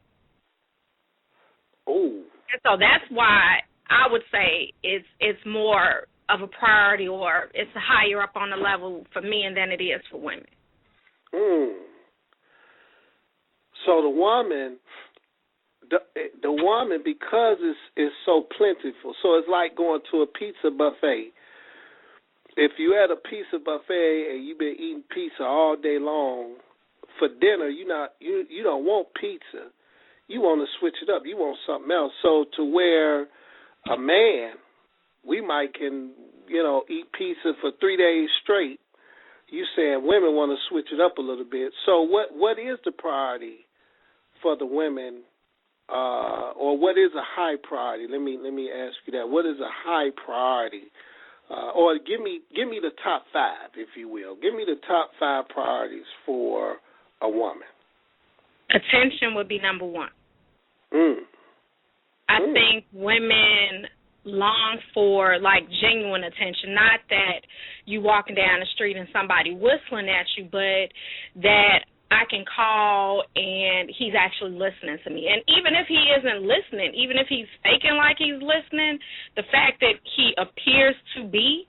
Oh. So that's why I would say it's more of a priority, or it's higher up on the level for men than it is for women. So the woman, because it's so plentiful, so it's like going to a pizza buffet. If you at a pizza buffet and you've been eating pizza all day long, for dinner you don't want pizza. You want to switch it up. You want something else. So to where a man we might can, eat pizza for 3 days straight. You saying women want to switch it up a little bit. So what is the priority for the women, or what is a high priority? Let me ask you that. What is a high priority? Or give me the top 5, if you will. Give me the top 5 priorities for a woman. Attention would be number 1. I think women long for, like, genuine attention, not that you walking down the street and somebody whistling at you, but that I can call and he's actually listening to me. And even if he isn't listening, even if he's faking like he's listening, the fact that he appears to be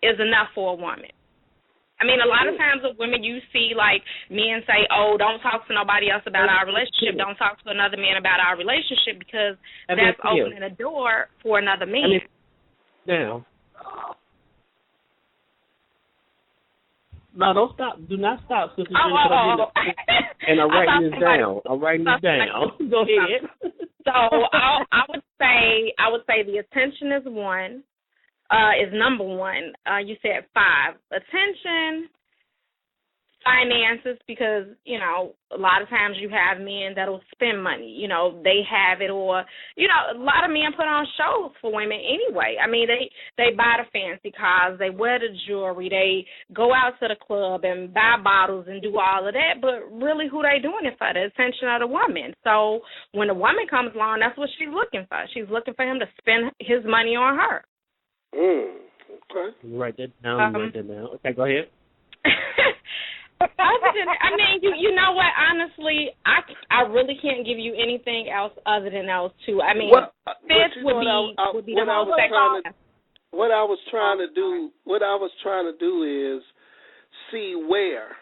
is enough for a woman. I mean, a lot of times with women you see, like, men say, oh, don't talk to nobody else about our relationship. Don't talk to another man about our relationship because that's opening a door for another man. Now, no, don't stop. Do not stop, Sister Jenny. And I'm writing this down. Go ahead. So I would say the attention is 1. Is number 1. You said 5. Attention, finances, because, a lot of times you have men that will spend money. They have it, or, a lot of men put on shows for women anyway. I mean, they buy the fancy cars, they wear the jewelry, they go out to the club and buy bottles and do all of that, but really who they doing it for? The attention of the woman. So when a woman comes along, that's what she's looking for. She's looking for him to spend his money on her. Okay. Write that down. Okay, go ahead. Other than, I mean, you know what? Honestly, I really can't give you anything else other than those 2. I mean, fifth would be the most second. What I was trying to do is see where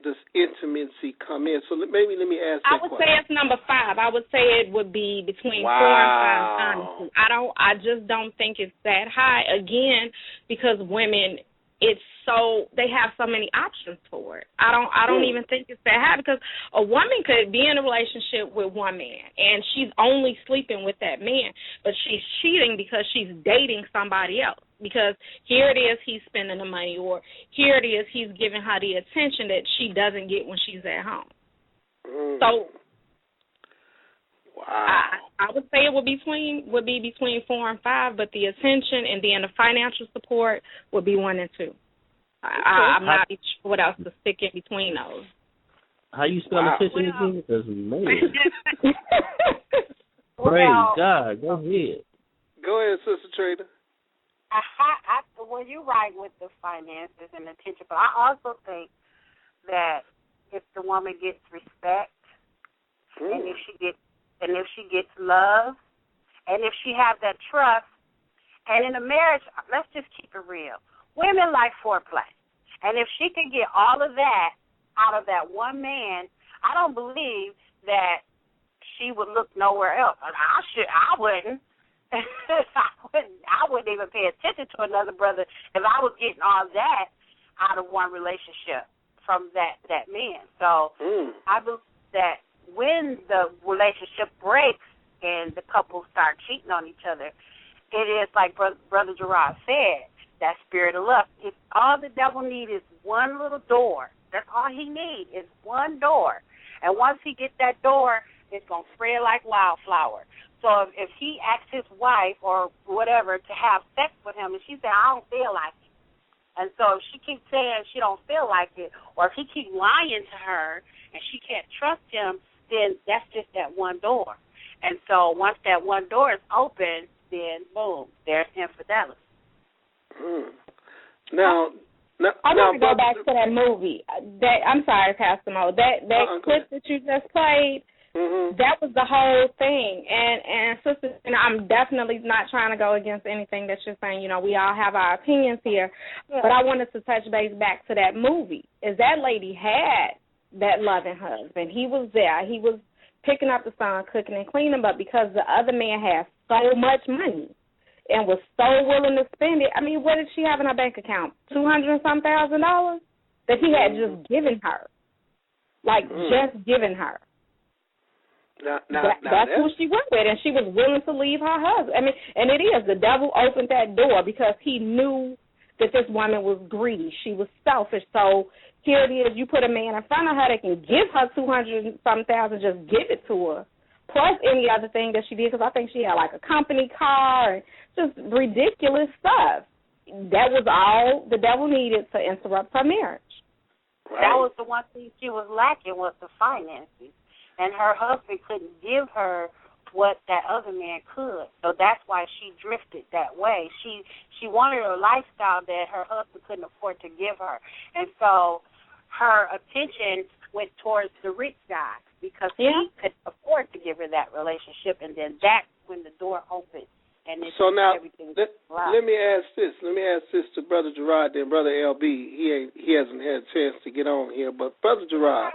does intimacy come in. So maybe let me ask that question. I would say it's number 5. I would say it would be between 4 and 5. Honestly, I just don't think it's that high. Again, because women, they have so many options for it. I don't even think it's that high, because a woman could be in a relationship with one man and she's only sleeping with that man, but she's cheating because she's dating somebody else. Because here it is, he's spending the money, or here it is, he's giving her the attention that she doesn't get when she's at home. So, wow. I would say it would be between 4 and 5, but the attention and then the financial support would be 1 and 2. I'm not sure what else to stick in between those. How you spell attention again? Because man, praise God. Go ahead. Go ahead, Sister Trina. Well, you're right with the finances and attention, but I also think that if the woman gets respect, and if she gets love, and if she has that trust, and in a marriage, let's just keep it real. Women like foreplay, and if she can get all of that out of that one man, I don't believe that she would look nowhere else. I wouldn't. I wouldn't even pay attention to another brother if I was getting all that out of one relationship from that man. So I believe that when the relationship breaks and the couple start cheating on each other, it is like Brother Gerard said, that spirit of lust. If all the devil needs is one little door, that's all he needs is one door. And once he gets that door, it's going to spread like wildflower. So if he asks his wife or whatever to have sex with him, and she said, I don't feel like it. And so if she keeps saying she don't feel like it, or if he keeps lying to her and she can't trust him, then that's just that one door. And so once that one door is open, then boom, there's infidelity. Now, I want to go back to that movie. I'm sorry, Pastor Mo. That clip that you just played, that was the whole thing. And sister, I'm definitely not trying to go against anything that you're saying. We all have our opinions here. But I wanted to touch base back to that movie. Is that lady had that loving husband. He was there. He was picking up the son, cooking and cleaning, but because the other man had so much money and was so willing to spend it, I mean, what did she have in her bank account? $200,000 that he had just given her. Like, just given her. That's who she went with, and she was willing to leave her husband. I mean, and it is, the devil opened that door because he knew that this woman was greedy. She was selfish. So here it is, you put a man in front of her that can give her 200-something thousand, just give it to her, plus any other thing that she did, because I think she had like a company car and just ridiculous stuff. That was all the devil needed to interrupt her marriage. Right. That was the one thing she was lacking, was the finances. And her husband couldn't give her what that other man could. So that's why she drifted that way. She wanted a lifestyle that her husband couldn't afford to give her. And so her attention went towards the rich guy because he could afford to give her that relationship. And then that's when the door opened. And so now, everything let me ask this. Let me ask this to Brother Gerard, then Brother LB. He hasn't had a chance to get on here. But, Brother Gerard,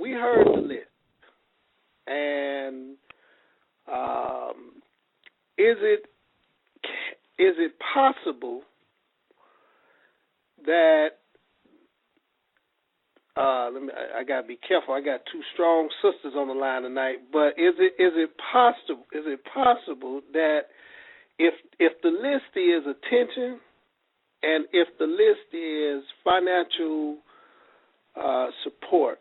we heard the list, and is it possible that I gotta be careful. I got two strong sisters on the line tonight. But is it possible that if the list is attention, and if the list is financial support,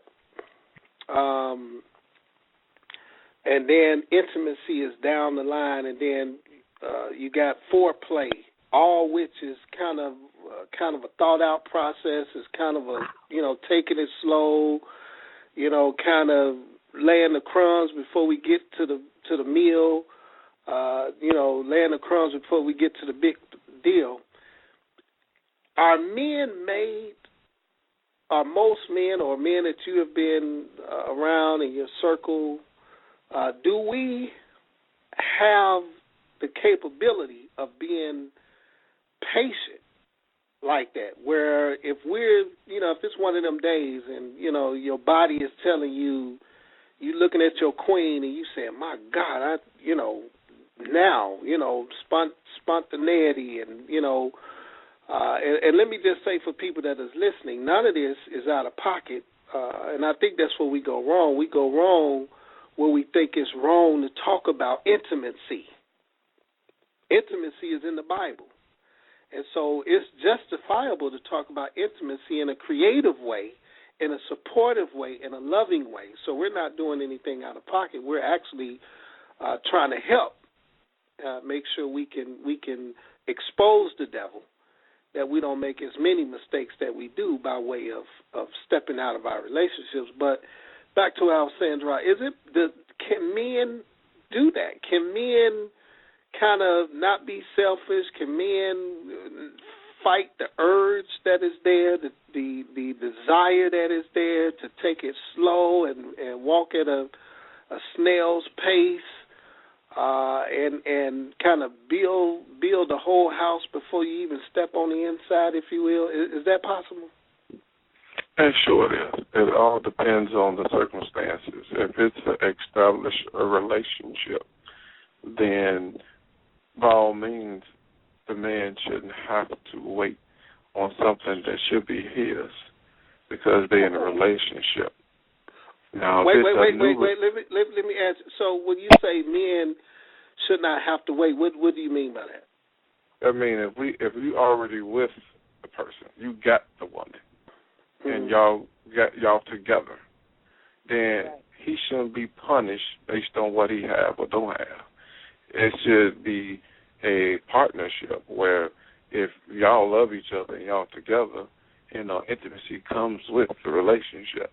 and then intimacy is down the line, and then you got foreplay, all which is kind of a thought out process. It's kind of a taking it slow, kind of laying the crumbs before we get to the meal, laying the crumbs before we get to the big deal. Are most men, or men that you have been around in your circle, do we have the capability of being patient like that, where if we're, if it's one of them days and, your body is telling you, you looking at your queen and you saying, my God, spontaneity and, and let me just say for people that is listening, none of this is out of pocket, and I think that's where we go wrong. We go wrong where we think it's wrong to talk about intimacy. Intimacy is in the Bible. And so it's justifiable to talk about intimacy in a creative way, in a supportive way, in a loving way. So we're not doing anything out of pocket. We're actually trying to help make sure we can expose the devil, that we don't make as many mistakes that we do by way of stepping out of our relationships. But back to what I was saying, Gerard, can men do that? Can men kind of not be selfish? Can men fight the urge that is there, the desire that is there to take it slow and walk at a snail's pace, and kind of build the whole house before you even step on the inside, if you will? Is that possible? And sure it is. It all depends on the circumstances. If it's established a relationship, then by all means, the man shouldn't have to wait on something that should be his because they're in a relationship. Now, wait. Let me ask. So when you say men should not have to wait, what do you mean by that? I mean, if you already with the person, you got the woman, and y'all together, then he shouldn't be punished based on what he have or don't have. It should be a partnership where if y'all love each other and y'all together, intimacy comes with the relationship.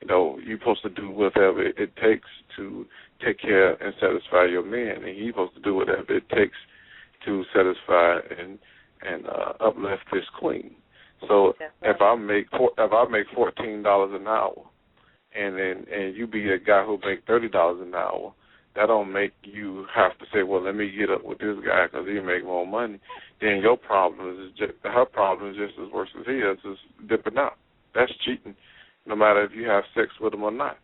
You're supposed to do whatever it takes to take care and satisfy your man, and he's supposed to do whatever it takes to satisfy and uplift his queen. So if I make $14 an hour, and you be a guy who make $30 an hour, that don't make you have to say, well, let me get up with this guy because he make more money. Then her problem is just as worse as his, is dipping out. That's cheating, no matter if you have sex with him or not.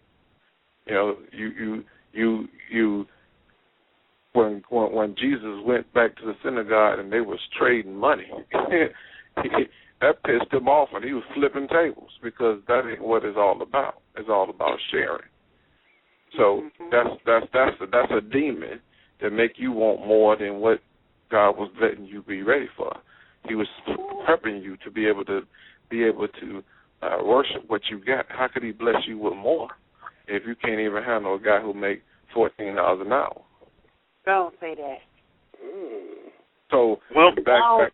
When Jesus went back to the synagogue and they was trading money, that pissed him off, and he was flipping tables because that ain't what it's all about. It's all about sharing. So that's a demon that make you want more than what God was letting you be ready for. He was prepping you to be able to worship what you got. How could He bless you with more if you can't even handle a guy who make $14 an hour? Don't say that. So back.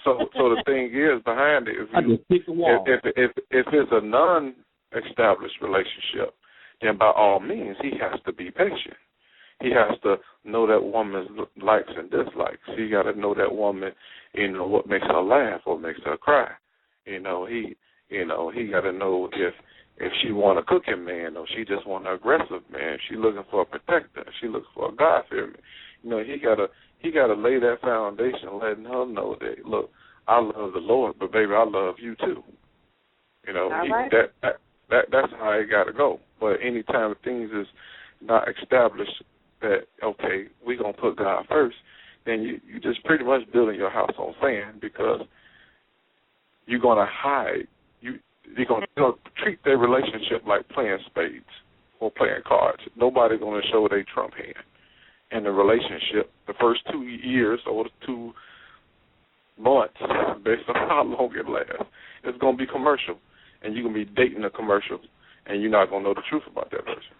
So the thing is behind it, if it's a non-established relationship, then by all means he has to be patient. He has to know that woman's likes and dislikes. He got to know that woman, what makes her laugh, what makes her cry. He got to know if she want a cooking man or she just want an aggressive man. If she looking for a protector, if she looking for a God-fearing man. He got to lay that foundation, letting her know that, look, I love the Lord, but baby, I love you too. Right. That's how it got to go. But anytime things is not established that, okay, we're going to put God first, then you just pretty much building your house on sand, because you're going to hide. You're going to treat their relationship like playing spades or playing cards. Nobody's going to show their trump hand in the relationship. The first 2 years or the 2 months, based on how long it lasts, it's going to be commercial. And you're going to be dating a commercial, and you're not going to know the truth about that person.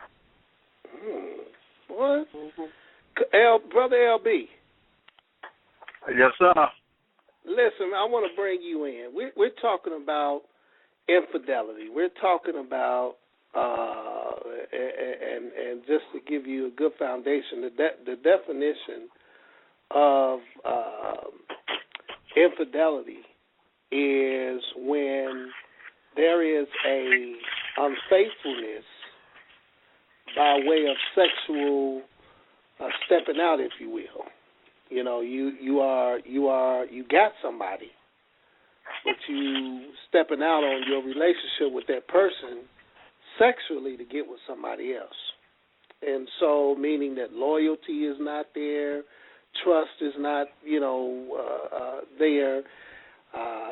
What? Brother LB. Yes, sir. Listen, I want to bring you in. We're talking about infidelity. We're talking about, and just to give you a good foundation, the definition of infidelity is when there is a unfaithfulness by way of sexual stepping out, if you will. You got somebody, but you stepping out on your relationship with that person sexually to get with somebody else. And so, meaning that loyalty is not there, trust is not, there.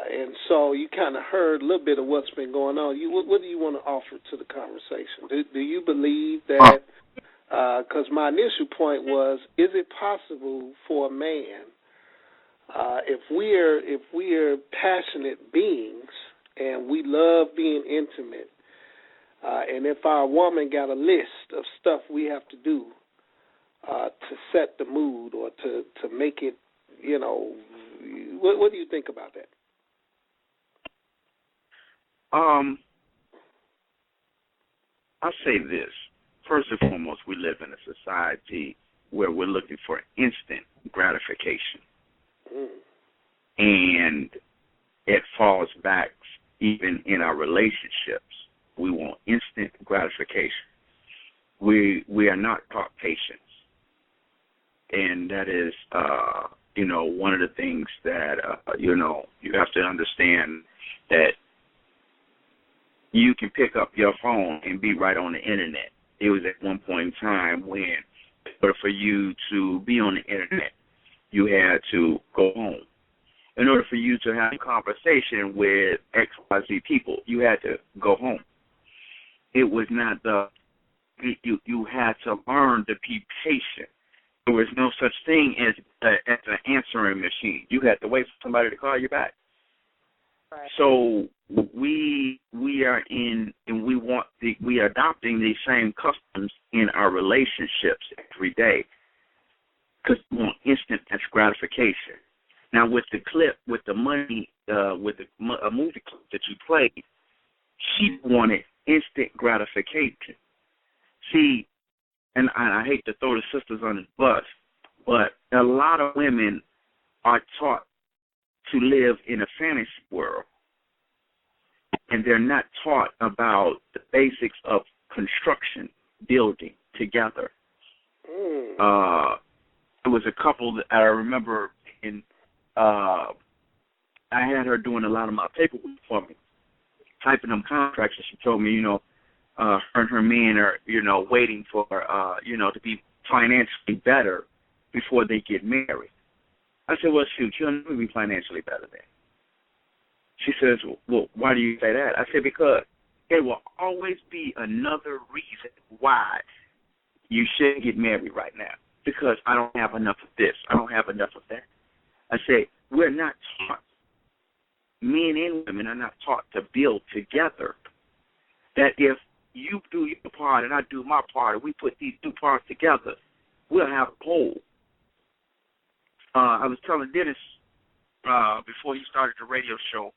And so you kind of heard a little bit of what's been going on. What do you want to offer to the conversation? Do you believe that, because my initial point was, is it possible for a man, if we're passionate beings and we love being intimate, and if our woman got a list of stuff we have to do to set the mood or to make it, what do you think about that? I'll say this. First and foremost, we live in a society where we're looking for instant gratification. And it falls back even in our relationships. We want instant gratification. We are not taught patience. And that is, one of the things that, you have to understand that you can pick up your phone and be right on the Internet. It was at one point in time when, in order for you to be on the Internet, you had to go home. In order for you to have a conversation with XYZ people, you had to go home. It was not you had to learn to be patient. There was no such thing as an answering machine. You had to wait for somebody to call you back. Right. So we are we are adopting these same customs in our relationships every day because we want instant gratification. Now with the clip, with the money, with a movie clip that you played, she wanted instant gratification. See, and I hate to throw the sisters on the bus, but a lot of women are taught to live in a fantasy world, and they're not taught about the basics of construction, building together. There was a couple that I remember I had her doing a lot of my paperwork for me, typing them contracts, and she told me, her and her men are, waiting for, to be financially better before they get married. I said, well, shoot, you'll never be financially better then. She says, well, why do you say that? I said, because there will always be another reason why you shouldn't get married right now. Because I don't have enough of this. I don't have enough of that. I said, we're not taught, men and women are not taught to build together. That if you do your part and I do my part, and we put these two parts together, we'll have a whole. I was telling Dennis before he started the radio show,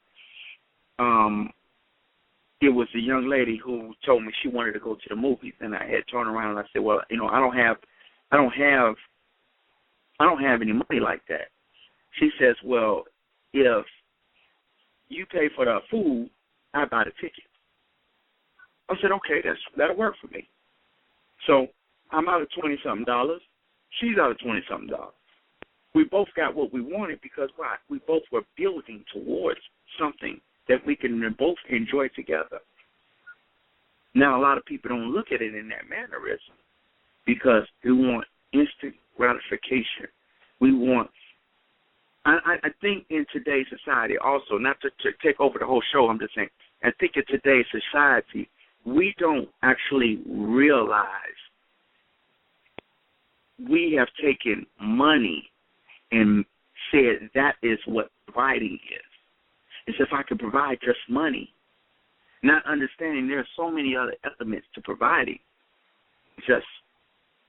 it was a young lady who told me she wanted to go to the movies, and I had turned around and I said, well, I don't have any money like that. She says, well, if you pay for the food, I buy the ticket. I said, okay, that'll work for me. So I'm out of $20-something. She's out of $20-something. We both got what we wanted because why? We both were building towards something that we can both enjoy together. Now, a lot of people don't look at it in that mannerism because we want instant gratification. We want, I think in today's society also, not to take over the whole show, I'm just saying, I think in today's society, we don't actually realize we have taken money and said that is what providing is. It's if I could provide just money, not understanding there are so many other elements to providing, just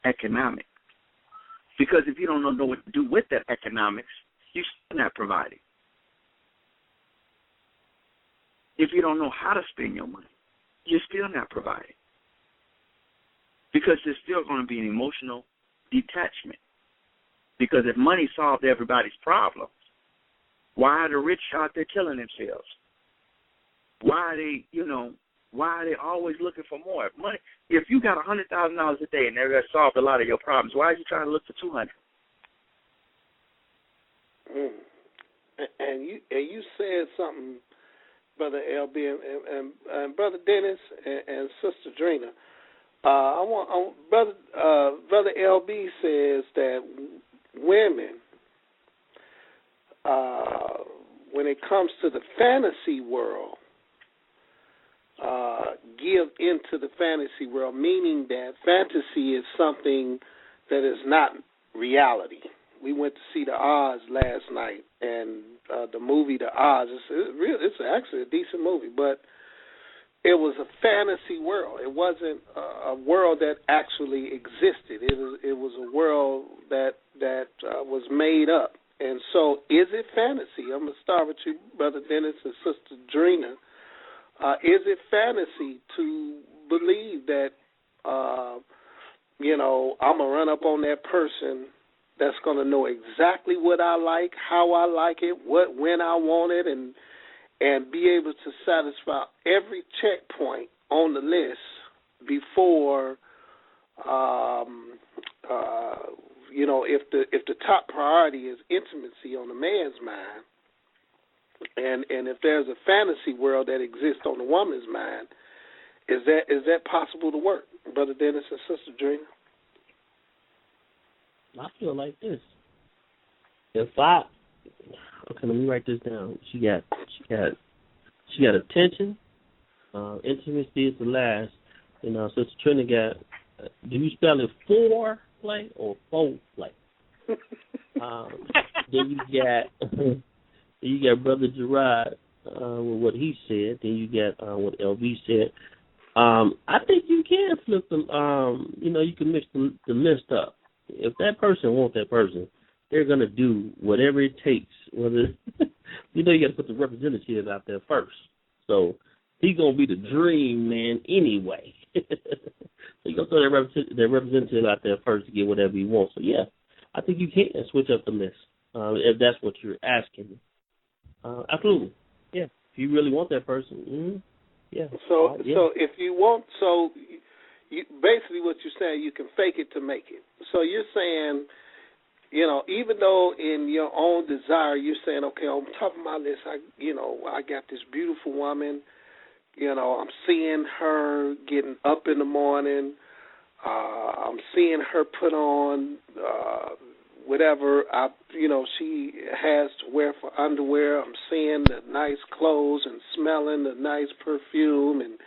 economic. Because if you don't know what to do with that economics, you're still not providing. If you don't know how to spend your money, you're still not providing. Because there's still going to be an emotional detachment. Because if money solved everybody's problems, why are the rich out there killing themselves? Why are they, why are they always looking for more? If money, if you got $100,000 a day and they're going to solve a lot of your problems, why are you trying to look for 200? And you said something, Brother LB and Brother Dennis and Sister Drina. Brother LB says that women, when it comes to the fantasy world, give into the fantasy world, meaning that fantasy is something that is not reality. We went to see The Oz last night, and the movie The Oz, it's actually a decent movie, but it was a fantasy world. It wasn't a world that actually existed. It was a world that was made up. And so is it fantasy? I'm going to start with you, Brother Dennis and Sister Drina. Is it fantasy to believe that, I'm going to run up on that person that's going to know exactly what I like, how I like it, when I want it, and be able to satisfy every checkpoint on the list before, if the top priority is intimacy on the man's mind, and if there's a fantasy world that exists on the woman's mind, is that possible to work, Brother Dennis and Sister Drina? I feel like this. Let me write this down. She got attention. Intimacy is the last. Sister Trina got. Do you spell it foreplay or foreplay? Then you got Brother Gerard with what he said. Then you got what LB said. I think you can flip the. You can mix the list up. If that person wants that person, they're gonna do whatever it takes. Whether you got to put the representative out there first. So he's gonna be the dream man anyway. So you gonna throw that representative out there first to get whatever he wants. So yeah, I think you can switch up the list if that's what you're asking. Absolutely, yeah. If you really want that person, yeah. So if you want, you, basically what you're saying, you can fake it to make it. So you're saying, even though in your own desire you're saying, okay, on top of my list, I got this beautiful woman. I'm seeing her getting up in the morning. I'm seeing her put on whatever she has to wear for underwear. I'm seeing the nice clothes and smelling the nice perfume and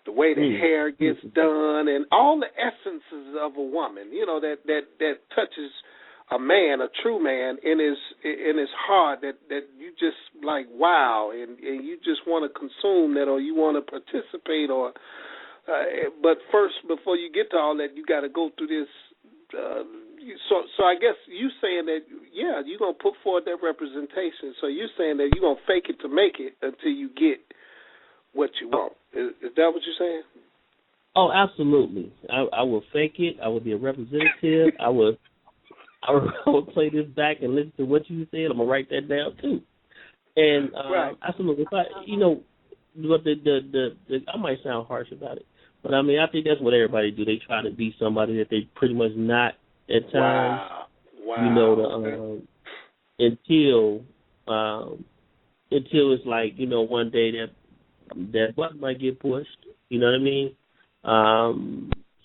the way the hair gets done and all the essences of a woman, that touches a man, a true man, in his heart, that you just like, wow, and you just want to consume that, or you want to participate, or but first, before you get to all that, you got to go through this. So I guess you saying that, yeah, you're going to put forward that representation. So you're saying that you're going to fake it to make it until you get what you want. Is that what you're saying? Oh, absolutely. I will fake it. I will be a representative. I will play this back and listen to what you said. I'm going to write that down, too. And absolutely. If but I might sound harsh about it, but I mean, I think that's what everybody do. They try to be somebody that they pretty much not at times. Wow. Until it's like, one day that button might get pushed. You know what I mean?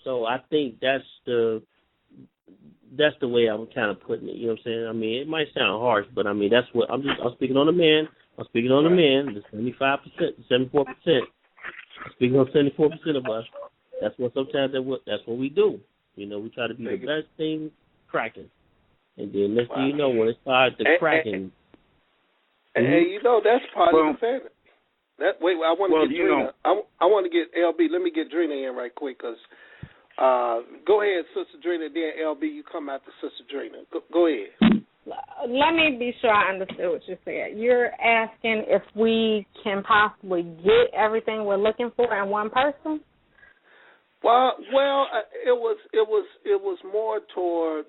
So I think that's the way I'm kind of putting it. You know what I'm saying? I mean, it might sound harsh, but I mean, that's what I'm speaking on the man. I'm speaking on the men, the 75%, the 74%. I'm speaking on 74% of us. That's what we do. We try to be the best thing cracking. And then next thing you know, when it starts to cracking. And that's part of the family. I want to get Drina. I want to get LB. Let me get Drina in right quick, because go ahead, Sister Drina. Then LB, you come after Sister Drina. Go ahead. Let me be sure I understood what you said. You're asking if we can possibly get everything we're looking for in one person? Well, it was more toward,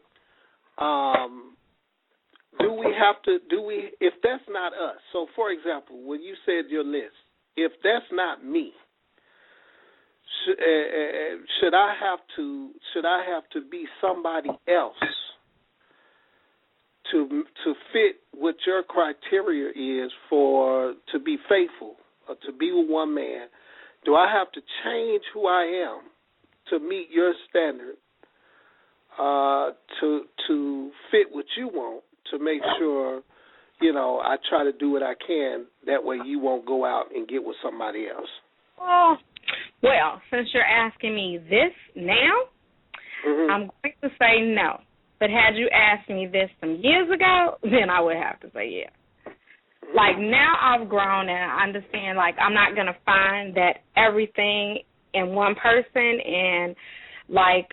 if that's not us. So, for example, when you said your list, if that's not me, should I have to be somebody else to fit what your criteria is to be faithful or to be with one man? Do I have to change who I am to meet your standard, to fit what you want, to make sure, I try to do what I can, that way you won't go out and get with somebody else? Well, since you're asking me this now, I'm going to say no. But had you asked me this some years ago, then I would have to say yeah. Like, now I've grown and I understand, like, I'm not going to find that everything in one person, and like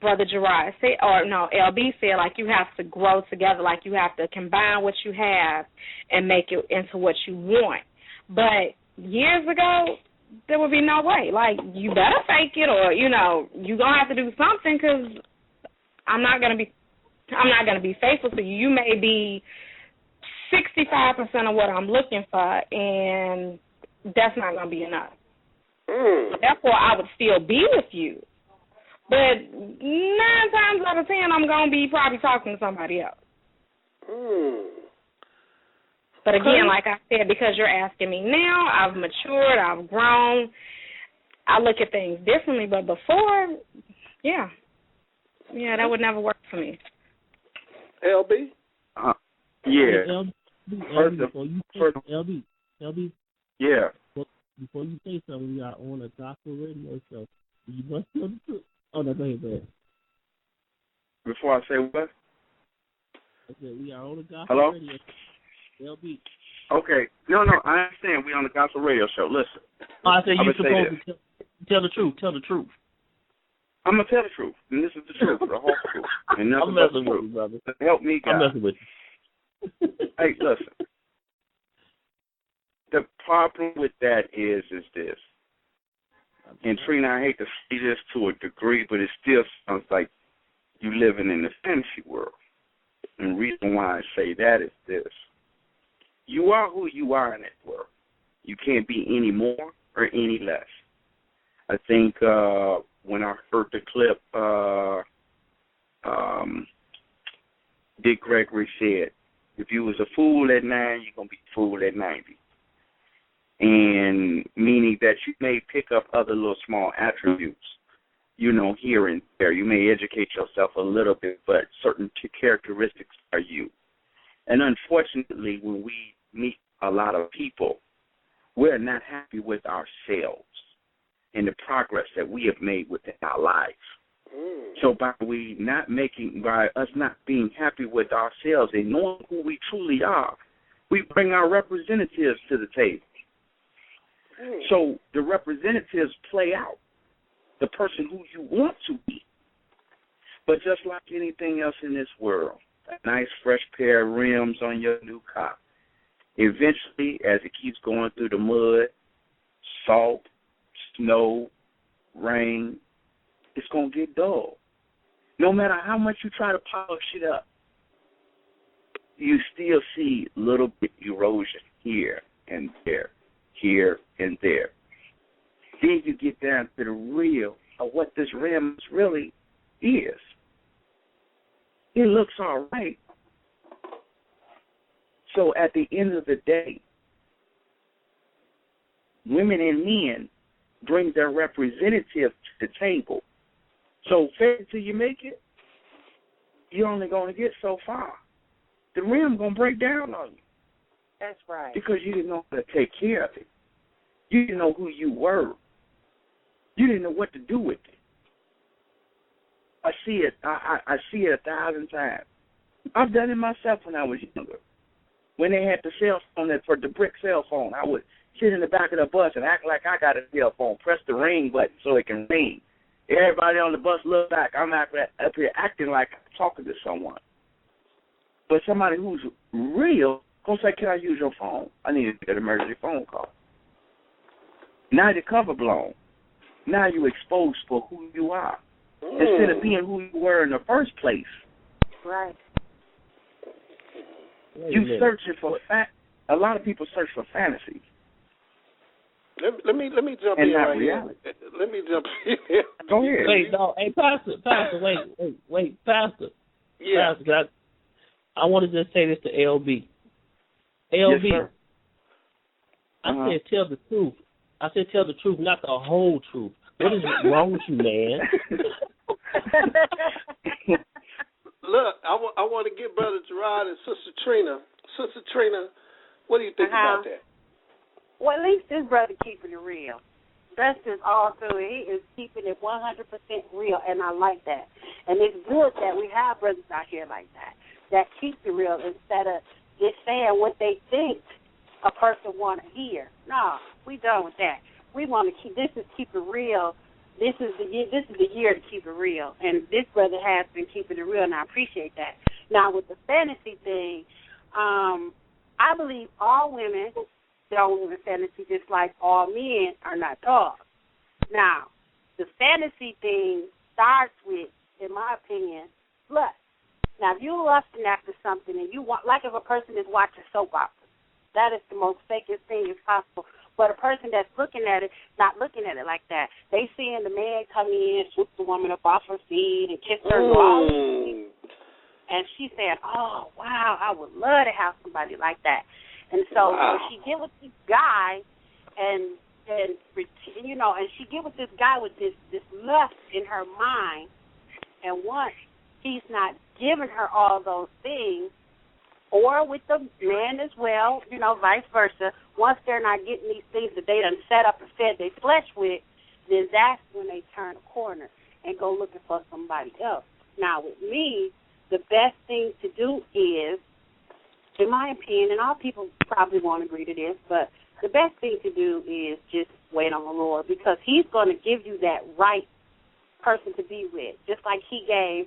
Brother Gerard said, or no, LB said, like, you have to grow together, like you have to combine what you have and make it into what you want. But years ago, there would be no way. Like, you better fake it, or, you're going to have to do something, because I'm not going to be faithful to you. You may be 65% of what I'm looking for, and that's not going to be enough. Therefore, I would still be with you. But 9 times out of 10, I'm going to be probably talking to somebody else. But again, like I said, because you're asking me now, I've matured, I've grown, I look at things differently. But before, yeah, that would never work for me. LB? Yeah. LB. Yeah. Before you say something, we are on a gospel radio show. You must know the truth. Oh, no, go ahead. Before I say what? I said we are on a gospel radio show. LB. Okay. No, I understand. We're on the gospel radio show. Listen. I said you're supposed to tell the truth. Tell the truth. I'm going to tell the truth. And this is the truth, the whole truth. And nothing but the truth. Brother. Help me, God. I'm messing with you. Hey, listen. The problem with that is this. And Trina, I hate to say this to a degree, but it still sounds like you living in the fantasy world. And the reason why I say that is this. You are who you are in that world. You can't be any more or any less. I think when I heard the clip, Dick Gregory said, if you was a fool at 9, you're going to be a fool at 90. And meaning that you may pick up other little small attributes, here and there. You may educate yourself a little bit, but certain characteristics are you. And unfortunately, when we meet a lot of people, we're not happy with ourselves and the progress that we have made within our life. So by us not being happy with ourselves and knowing who we truly are, we bring our representatives to the table. So the representatives play out the person who you want to be. But just like anything else in this world, a nice fresh pair of rims on your new car, eventually, as it keeps going through the mud, salt, snow, rain, it's going to get dull. No matter how much you try to polish it up, you still see little bit erosion here and there, here and there. Then you get down to the real of what this rim really is. It looks all right. So at the end of the day, women and men bring their representative to the table. So fair till you make it, you're only going to get so far. The rim going to break down on you. That's right. Because you didn't know how to take care of it. You didn't know who you were. You didn't know what to do with it. I see it. I see it 1,000 times. I've done it myself when I was younger. When they had the cell phone, for the brick cell phone, I would sit in the back of the bus and act like I got a cell phone, press the ring button so it can ring. Everybody on the bus look back. I'm up here acting like I'm talking to someone. But somebody who's real gonna say, "Can I use your phone? I need to get an emergency phone call." Now the cover blown. Now you're exposed for who you are instead of being who you were in the first place. Right. You searching for a lot of people search for fantasies. Let me jump and in not right reality. here. Let me jump in. Go ahead. Wait, no, hey, Pastor, wait, Pastor. Yeah. Pastor, I want to just say this to LB. LB, Yes, sir. I said tell the truth. I said tell the truth, not the whole truth. What is wrong with you, man? Look, I want to get Brother Gerard and Sister Trina. Sister Trina, what do you think about that? Well, at least this brother keeping it real. That's just all through it. He is keeping it 100% real, and I like that. And it's good that we have brothers out here like that keep it real instead of just saying what they think a person want to hear. No, we done with that. We want to keep it real. This is the year to keep it real, and this brother has been keeping it real, and I appreciate that. Now with the fantasy thing, I believe all women don't live in fantasy, just like all men are not dogs. Now, the fantasy thing starts with, in my opinion, lust. Now, if you're lusting after something and you want, like if a person is watching soap operas, that is the most fakest thing as possible. But a person that's looking at it, not looking at it like that. They seeing the man come in, swoop the woman up off her feet and kiss her. And she's saying, oh, wow, I would love to have somebody like that. And so when she get with this guy and you know, and she get with this guy with this lust in her mind, and once he's not giving her all those things, or with the man as well, you know, vice versa, once they're not getting these things that they done set up and fed their flesh with, then that's when they turn a corner and go looking for somebody else. Now, with me, the best thing to do is, in my opinion, and all people probably won't agree to this, but the best thing to do is just wait on the Lord, because he's going to give you that right person to be with. Just like he gave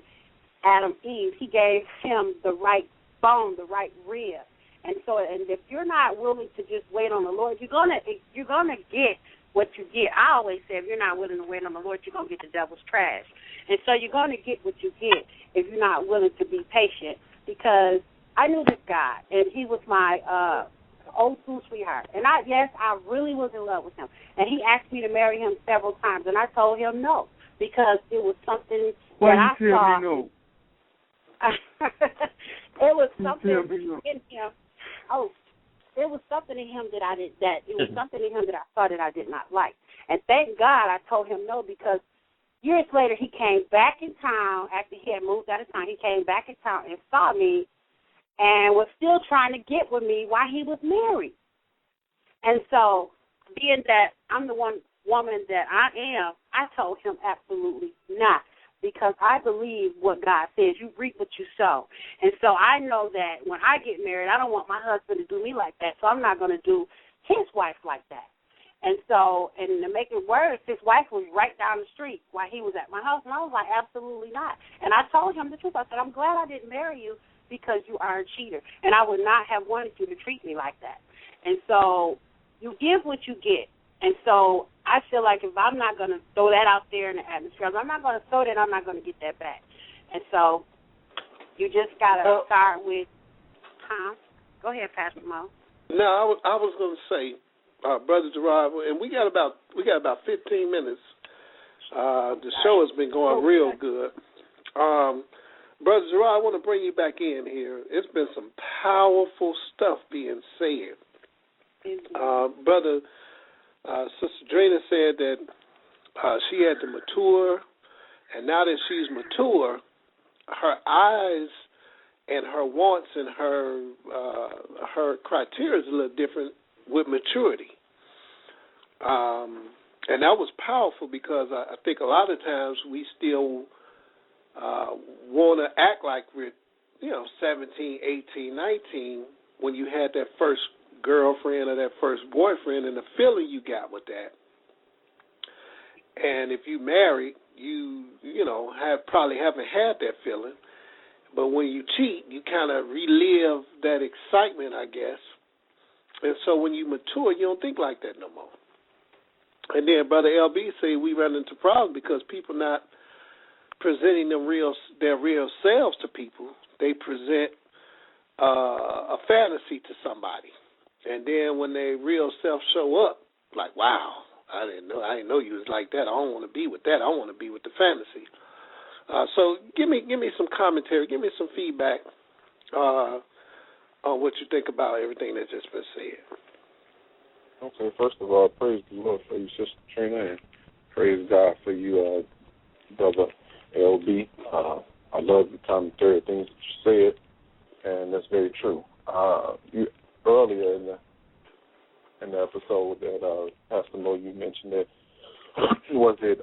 Adam Eve, he gave him the right bone, the right rib. And so, and if you're not willing to just wait on the Lord, you're gonna get what you get. I always say, if you're not willing to wait on the Lord, you're gonna get the devil's trash. And so you're gonna get what you get if you're not willing to be patient. Because I knew this guy, and he was my old school sweetheart. And I really was in love with him. And he asked me to marry him several times, and I told him no, because it was something that I saw. No? It was something in him. Oh, it was something in him that I saw that I did not like. And thank God I told him no, because years later he came back in town after he had moved out of town. He came back in town and saw me and was still trying to get with me while he was married. And so, being that I'm the one woman that I am, I told him absolutely not, because I believe what God says. You reap what you sow. And so I know that when I get married, I don't want my husband to do me like that, so I'm not going to do his wife like that. And so, and to make it worse, his wife was right down the street while he was at my house, and I was like, absolutely not. And I told him the truth. I said, I'm glad I didn't marry you because you are a cheater, and I would not have wanted you to treat me like that. And so you give what you get. And so I feel like if I'm not going to throw that out there in the atmosphere, if I'm not going to throw that, I'm not going to get that back. And so you just got to start with, Go ahead, Pastor Mo. No, I was going to say, Brother Gerard, and we got about 15 minutes. The show has been going real good. Brother Gerard, I want to bring you back in here. It's been some powerful stuff being said. Sister Drina said that she had to mature, and now that she's mature, her eyes and her wants and her criteria is a little different with maturity. And that was powerful because I think a lot of times we still want to act like we're, 17, 18, 19 when you had that first girlfriend or that first boyfriend and the feeling you got with that. And if you married, you probably haven't had that feeling. But when you cheat, you kind of relive that excitement, I guess. And so when you mature, you don't think like that no more. And then Brother LB say we run into problems because people not presenting their real selves to people. They present a fantasy to somebody. And then when their real self show up, like, wow, I didn't know you was like that. I don't want to be with that. I want to be with the fantasy. So give me some commentary, give me some feedback on what you think about everything that's just been said. Okay, first of all, praise the Lord for you, Sister Trina, and praise God for you, Brother LB. I love the commentary, things that you said, and that's very true. You earlier in the episode that Pastor Mo, you mentioned that was it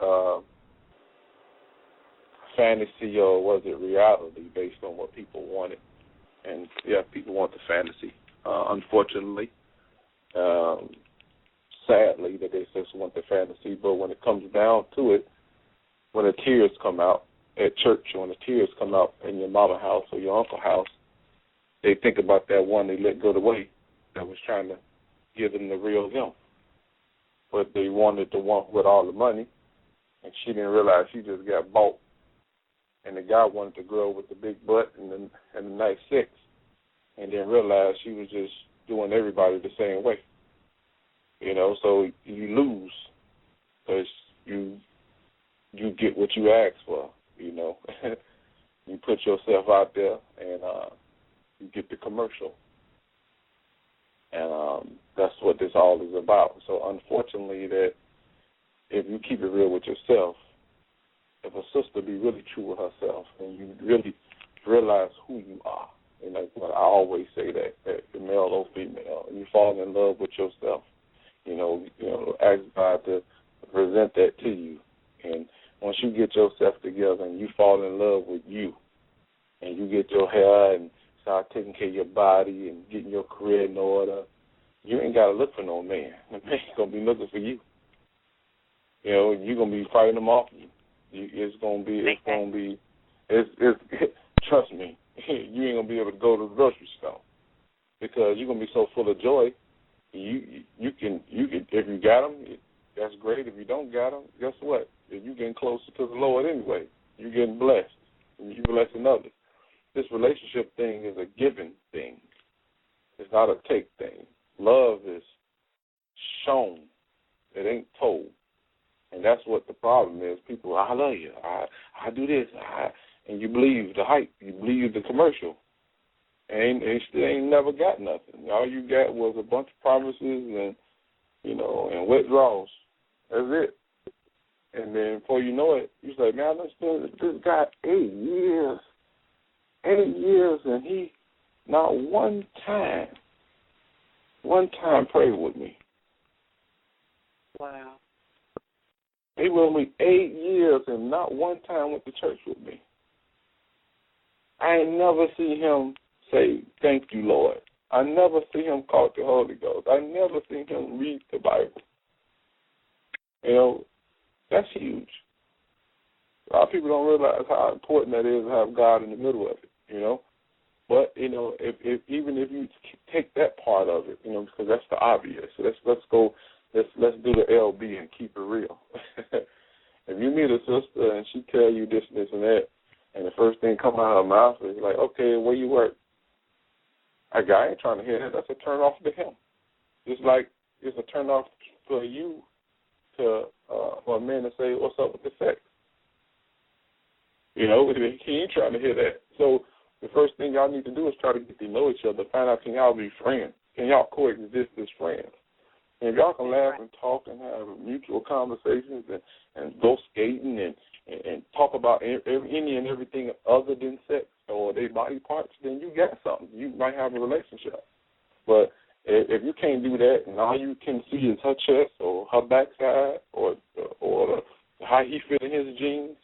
fantasy or was it reality based on what people wanted? And yeah, people want the fantasy. Unfortunately, sadly, that they just want the fantasy. But when it comes down to it, when the tears come out at church, or when the tears come out in your mama house or your uncle house, they think about that one they let go away that was trying to give them the real them. But they wanted the one with all the money, and she didn't realize she just got bought. And the guy wanted the girl with the big butt and the nice sex, and then realized she was just doing everybody the same way. So you lose because you get what you ask for. You put yourself out there and you get the commercial, and that's what this all is about. So unfortunately, that if you keep it real with yourself, if a sister be really true with herself and you really realize who you are, and like what I always say that male or female, and you fall in love with yourself, ask God to present that to you. And once you get yourself together and you fall in love with you, and you get your hair and start taking care of your body and getting your career in order, you ain't got to look for no man. The man's going to be looking for you. You're going to be fighting them off you. Trust me, you ain't going to be able to go to the grocery store because you're going to be so full of joy. You can if you got them, that's great. If you don't got them, guess what? You're getting closer to the Lord anyway. You're getting blessed, and you're blessing others. This relationship thing is a given thing. It's not a take thing. Love is shown. It ain't told. And that's what the problem is. People, I love you. I do this. And you believe the hype. You believe the commercial. And still ain't never got nothing. All you got was a bunch of promises and wet draws. That's it. And then before you know it, you say, man, I understand this guy 8 years. 8 years, and he not one time prayed with me. Wow. He was with me 8 years and not one time went to church with me. I ain't never see him say, "Thank you, Lord." I never see him call the Holy Ghost. I never see him read the Bible. You know, that's huge. A lot of people don't realize how important that is to have God in the middle of it, you know. But, you know, if even if you take that part of it, you know, because that's the obvious. So let's do the LB and keep it real. If you meet a sister and she tell you this, this, and that, and the first thing come out of her mouth is like, "Okay, where you work?" A guy ain't trying to hear that. That's a turn off to him. Just like it's a turn off for you to for a man to say, "What's up with the sex?" You know, he ain't trying to hear that. So the first thing y'all need to do is try to get to know each other. Find out, can y'all be friends? Can y'all coexist as friends? And if y'all can laugh and talk and have mutual conversations and go skating and talk about any and everything other than sex or their body parts, then you got something. You might have a relationship. But if you can't do that and all you can see is her chest or her backside or how he fit in his jeans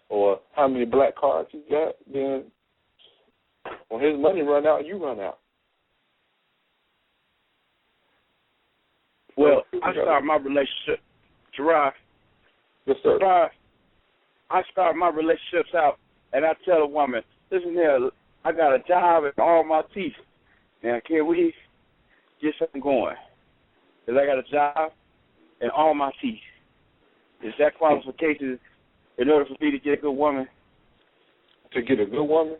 or how many black cards he got, then when his money run out, you run out. Well, I started my relationship, Gerard. Yes, sir. Gerard, I start my relationships out, and I tell a woman, "Listen here, I got a job and all my teeth. Now, can we get something going? Because I got a job and all my teeth. Is that qualification in order for me to get a good woman?" To get a good woman?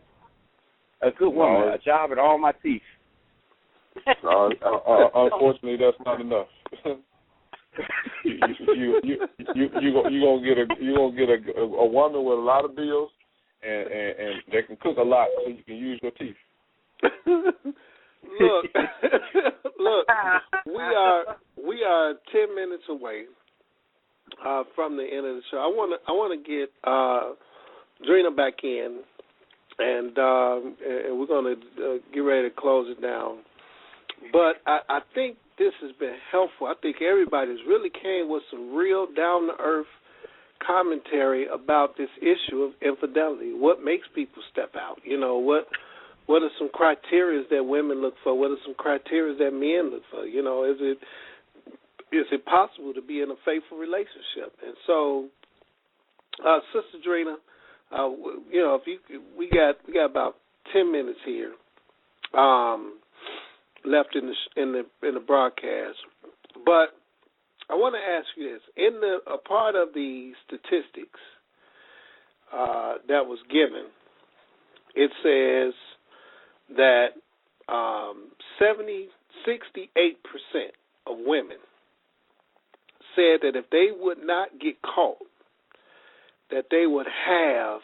A good woman, a job and all my teeth. No, unfortunately, that's not enough. you gonna get a woman with a lot of bills and they can cook a lot so you can use your teeth. Look, we are 10 minutes away from the end of the show. I want to get Drina back in, and we're going to get ready to close it down. But I think this has been helpful. I think everybody's really came with some real down-to-earth commentary about this issue of infidelity. What makes people step out? You know, what are some criteria that women look for? What are some criteria that men look for? You know, is it possible to be in a faithful relationship? And so, Sister Drina, you know, we got about 10 minutes here left in the broadcast, but I want to ask you this: in a part of the statistics that was given, it says that 68% of women said that if they would not get caught, that they would have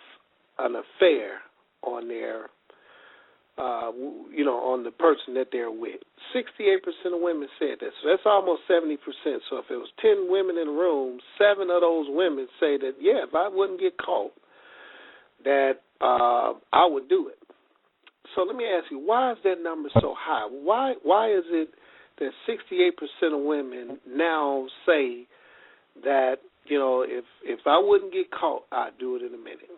an affair on their, on the person that they're with. 68% of women said that. So that's almost 70%. So if it was 10 women in a room, 7 of those women say that, yeah, if I wouldn't get caught, that I would do it. So let me ask you, why is that number so high? Why is it that 68% of women now say that, you know, if I wouldn't get caught, I'd do it in a minute?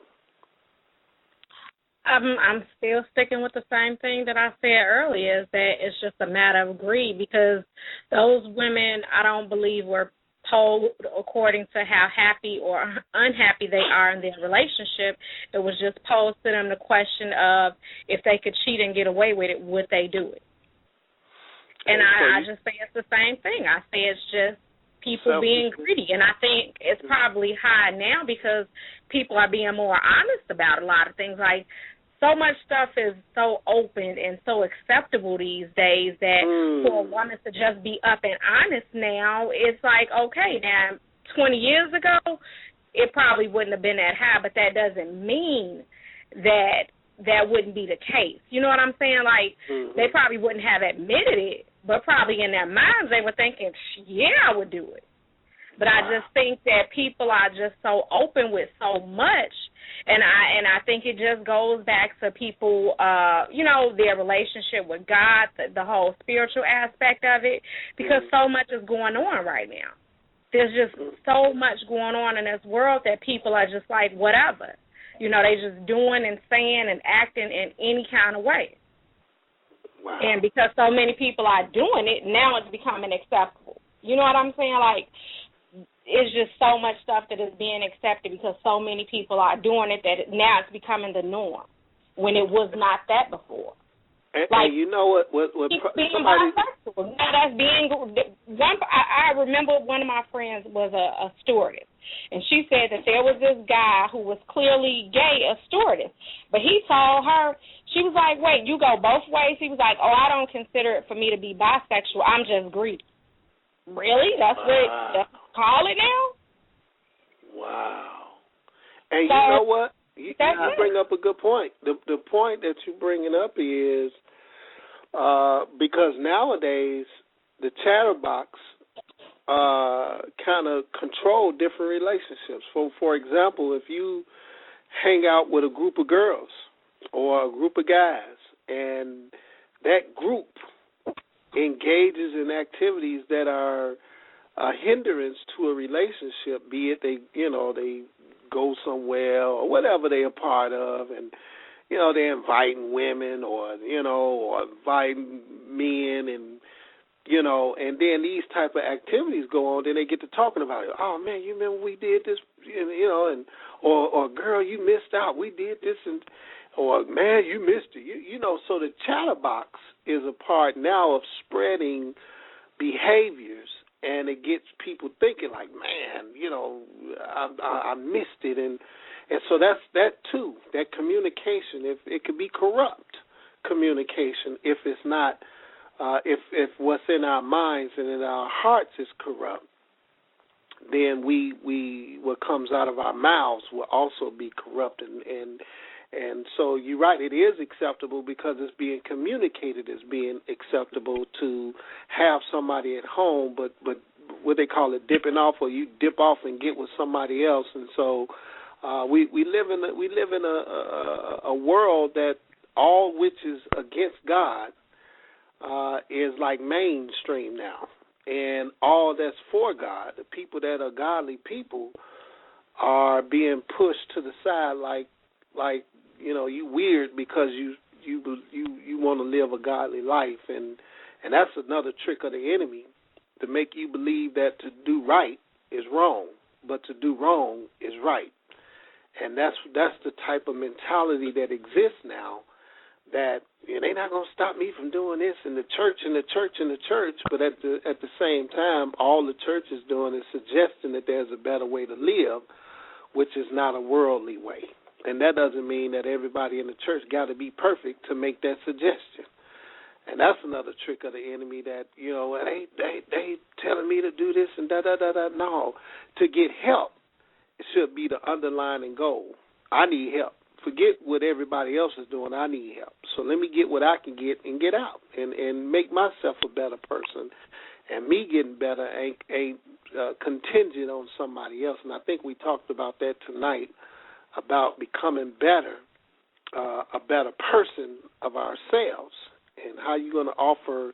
I'm still sticking with the same thing that I said earlier, is that it's just a matter of greed, because those women, I don't believe, were told according to how happy or unhappy they are in their relationship. It was just posed to them the question of if they could cheat and get away with it, would they do it? And I just say it's the same thing. I say it's just people being greedy. And I think it's probably high now because people are being more honest about a lot of things. Like, so much stuff is so open and so acceptable these days that for a woman to just be up and honest now, it's like, okay, now 20 years ago, it probably wouldn't have been that high, but that doesn't mean that that wouldn't be the case. You know what I'm saying? Like, they probably wouldn't have admitted it, but probably in their minds they were thinking, yeah, I would do it. But I just think that people are just so open with so much, and I think it just goes back to people, their relationship with God, the whole spiritual aspect of it, because so much is going on right now. There's just so much going on in this world that people are just like, whatever. You know, they just doing and saying and acting in any kind of way. Wow. And because so many people are doing it, now it's becoming acceptable. You know what I'm saying? Like, it's just so much stuff that is being accepted because so many people are doing it that now it's becoming the norm when it was not that before. And you know what being somebody... bisexual. Now that's being one. I remember one of my friends was a stewardess, and she said that there was this guy who was clearly gay, a stewardess, but he told her, she was like, "Wait, you go both ways?" He was like, "Oh, I don't consider it for me to be bisexual. I'm just greedy." Really? That's what that's call it now? Wow. And so, you know what? You bring up a good point. The point that you're bringing up is because nowadays the chatterbox kind of control different relationships. For example, if you hang out with a group of girls or a group of guys, and that group engages in activities that are a hindrance to a relationship, be it they go somewhere or whatever they're a part of, and they're inviting women or inviting men, and then these type of activities go on, then they get to talking about it. Oh man, you remember we did this, or girl, you missed out, we did this, or man, you missed it. So the chatterbox is a part now of spreading behaviors, and it gets people thinking like, man, I missed it, and so that's that too. That communication, if it could be corrupt communication, if it's not, if what's in our minds and in our hearts is corrupt, then we what comes out of our mouths will also be corrupt, and so you're right, it is acceptable because it's being communicated as being acceptable to have somebody at home, but what they call it, dipping off, or you dip off and get with somebody else. And so we live in a world that all which is against God is like mainstream now, and all that's for God, the people that are godly people, are being pushed to the side like you weird because you want to live a godly life, and that's another trick of the enemy, to make you believe that to do right is wrong, but to do wrong is right. And that's the type of mentality that exists now, that they're not going to stop me from doing this in the church, but at the same time, all the church is doing is suggesting that there's a better way to live, which is not a worldly way. And that doesn't mean that everybody in the church got to be perfect to make that suggestion. And that's another trick of the enemy, that, they telling me to do this and da-da-da-da. No, to get help, it should be the underlying goal. I need help. Forget what everybody else is doing. I need help. So let me get what I can get and get out and make myself a better person. And me getting better ain't contingent on somebody else. And I think we talked about that tonight, about becoming better, a better person of ourselves, and how you're going to offer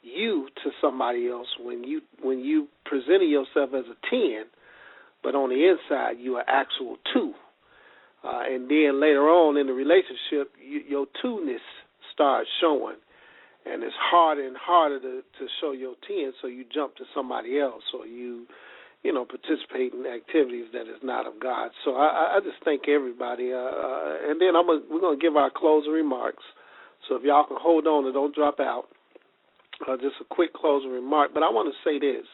you to somebody else when you presenting yourself as a 10, but on the inside you are actual 2. And then later on in the relationship, your 2-ness starts showing, and it's harder and harder to show your 10, so you jump to somebody else, or you participate in activities that is not of God. So I just thank everybody. And then we're going to give our closing remarks. So if y'all can hold on and don't drop out, just a quick closing remark. But I want to say this.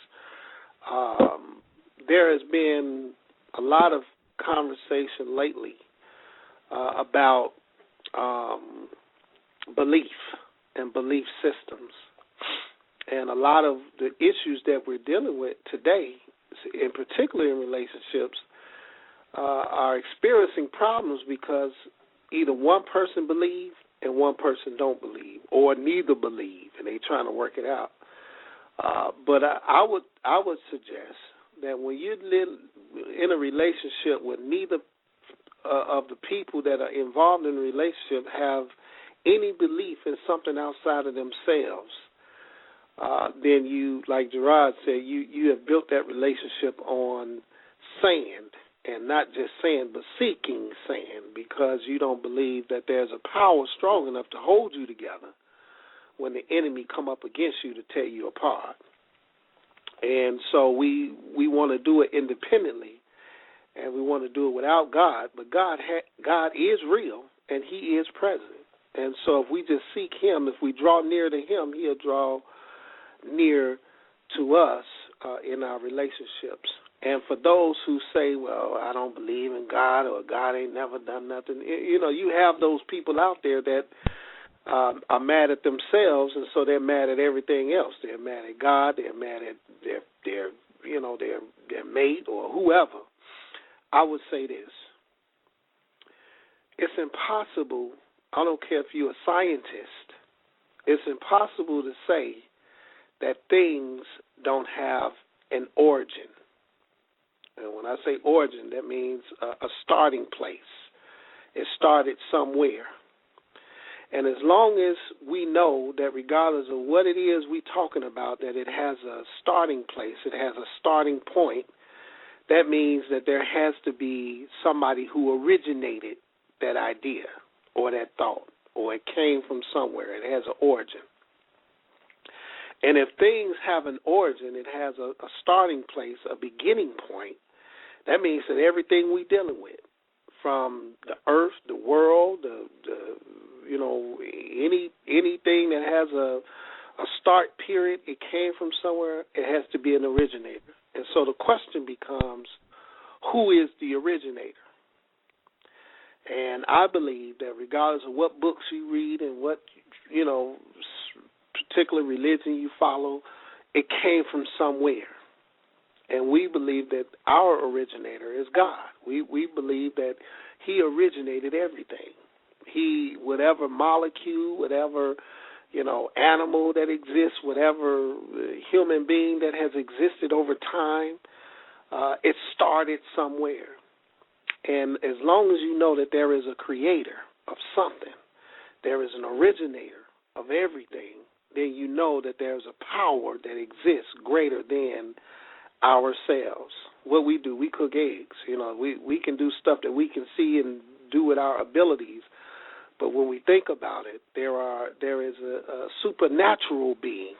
There has been a lot of conversation lately about belief and belief systems. And a lot of the issues that we're dealing with today, in particular in relationships, are experiencing problems because either one person believes and one person don't believe, or neither believe, and they're trying to work it out. But I would suggest that when you live in a relationship with neither of the people that are involved in the relationship have any belief in something outside of themselves, then you, like Gerard said, you have built that relationship on sand, and not just sand, but seeking sand, because you don't believe that there's a power strong enough to hold you together when the enemy come up against you to tear you apart. And so we want to do it independently, and we want to do it without God. But God is real, and He is present. And so if we just seek Him, if we draw near to Him, He'll draw near to us in our relationships. And for those who say, well, I don't believe in God, or God ain't never done nothing, you have those people out there that are mad at themselves, and so they're mad at everything else. They're mad at God. They're mad at their mate or whoever. I would say this: it's impossible. I don't care if you're a scientist. It's impossible to say that things don't have an origin. And when I say origin, that means a starting place. It started somewhere. And as long as we know that regardless of what it is we're talking about, that it has a starting place, it has a starting point, that means that there has to be somebody who originated that idea or that thought, or it came from somewhere. It has an origin. And if things have an origin, it has a starting place, a beginning point, that means that everything we're dealing with, from the earth, the world, anything that has a start period, it came from somewhere, it has to be an originator. And so the question becomes, who is the originator? And I believe that regardless of what books you read and what, particular religion you follow, it came from somewhere. And we believe that our originator is God. We believe that He originated everything. Whatever molecule, whatever, animal that exists, whatever human being that has existed over time, it started somewhere. And as long as you know that there is a creator of something, there is an originator of everything, then you know that there's a power that exists greater than ourselves. What we do, we cook eggs. We can do stuff that we can see and do with our abilities. But when we think about it, there is a supernatural being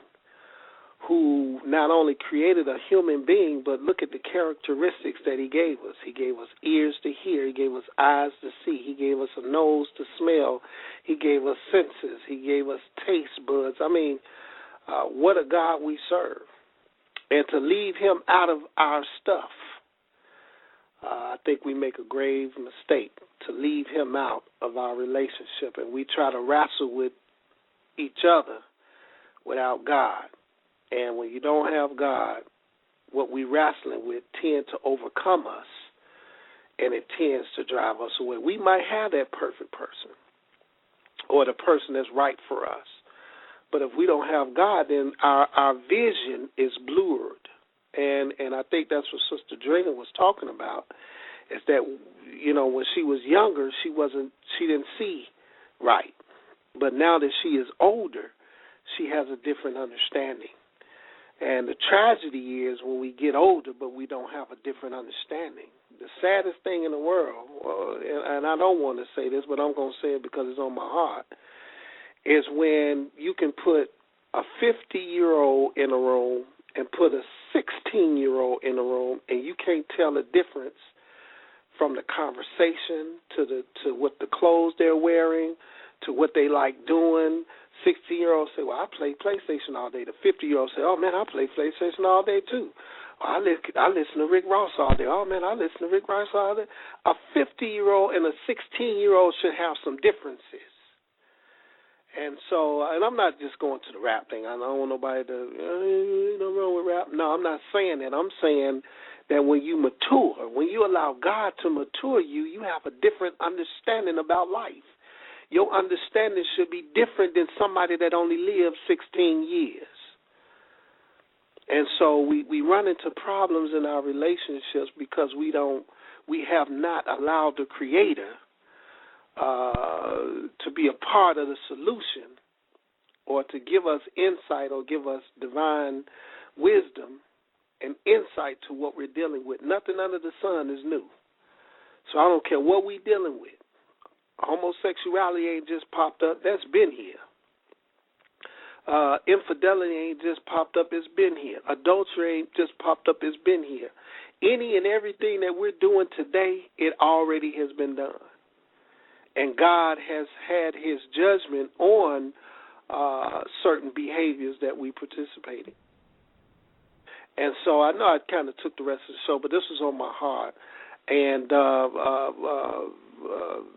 who not only created a human being, but look at the characteristics that He gave us. He gave us ears to hear. He gave us eyes to see. He gave us a nose to smell. He gave us senses. He gave us taste buds. I mean, what a God we serve. And to leave Him out of our stuff, I think we make a grave mistake, to leave Him out of our relationship. And we try to wrestle with each other without God. And when you don't have God, what we're wrestling with tend to overcome us, and it tends to drive us away. We might have that perfect person or the person that's right for us. But if we don't have God, then our vision is blurred. And I think that's what Sister Drina was talking about, is that, when she was younger, she didn't see right. But now that she is older, she has a different understanding. And the tragedy is when we get older, but we don't have a different understanding. The saddest thing in the world, and I don't want to say this, but I'm going to say it because it's on my heart, is when you can put a 50-year-old in a room and put a 16-year-old in a room, and you can't tell the difference from the conversation to what the clothes they're wearing, to what they like doing. 16-year-olds say, well, I play PlayStation all day. The 50-year-olds say, oh, man, I play PlayStation all day, too. I listen to Rick Ross all day. Oh, man, I listen to Rick Ross all day. A 50-year-old and a 16-year-old should have some differences. And so, and I'm not just going to the rap thing. I don't want nobody to, no wrong with rap. No, I'm not saying that. I'm saying that when you mature, when you allow God to mature you, you have a different understanding about life. Your understanding should be different than somebody that only lived 16 years. And so we run into problems in our relationships because we have not allowed the Creator to be a part of the solution or to give us insight or give us divine wisdom and insight to what we're dealing with. Nothing under the sun is new. So I don't care what we're dealing with. Homosexuality ain't just popped up. That's been here. Infidelity ain't just popped up. It's been here. Adultery ain't just popped up. It's been here. Any and everything that we're doing today, it already has been done. And God has had his judgment on certain behaviors that we participate in. And so I know I kind of took the rest of the show, but this was on my heart. And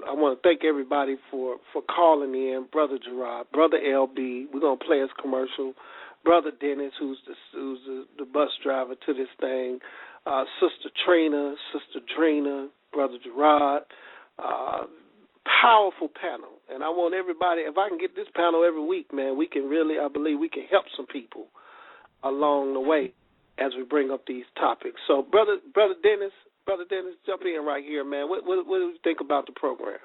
I want to thank everybody for calling in. Brother Gerard, Brother LB, we're going to play his commercial. Brother Dennis, who's the bus driver to this thing. Sister Trina, Sister Drina, Brother Gerard. Powerful panel. And I want everybody, if I can get this panel every week, man, we can really, I believe we can help some people along the way as we bring up these topics. So, Brother Dennis, jump in right here, man. What do you think about the program?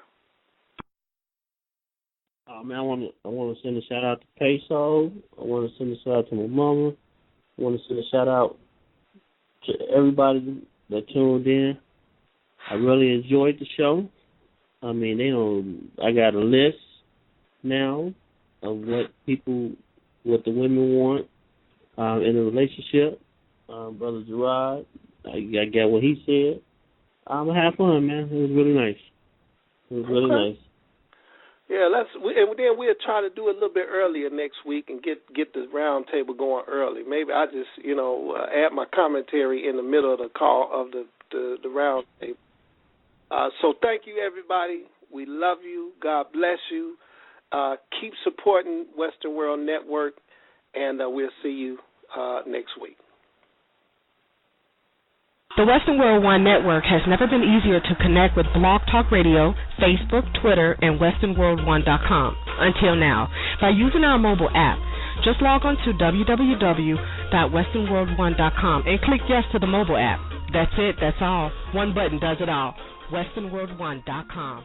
Man, I want to send a shout out to Peso. I want to send a shout out to my mama. I want to send a shout out to everybody that tuned in. I really enjoyed the show. I mean, I got a list now of what the women want in a relationship. Brother Gerard, I got what he said. I'm gonna have fun, man. It was really nice. Nice. Yeah, and then we'll try to do it a little bit earlier next week and get the round table going early. Maybe I just add my commentary in the middle of the call of the round table. So thank you, everybody. We love you. God bless you. Keep supporting Western World Network, and we'll see you next week. The Western World One Network has never been easier to connect with Blog Talk Radio, Facebook, Twitter, and WesternWorld1.com until now by using our mobile app. Just log on to www.westernworld1.com and click yes to the mobile app. That's it. That's all. One button does it all. WesternWorld1.com.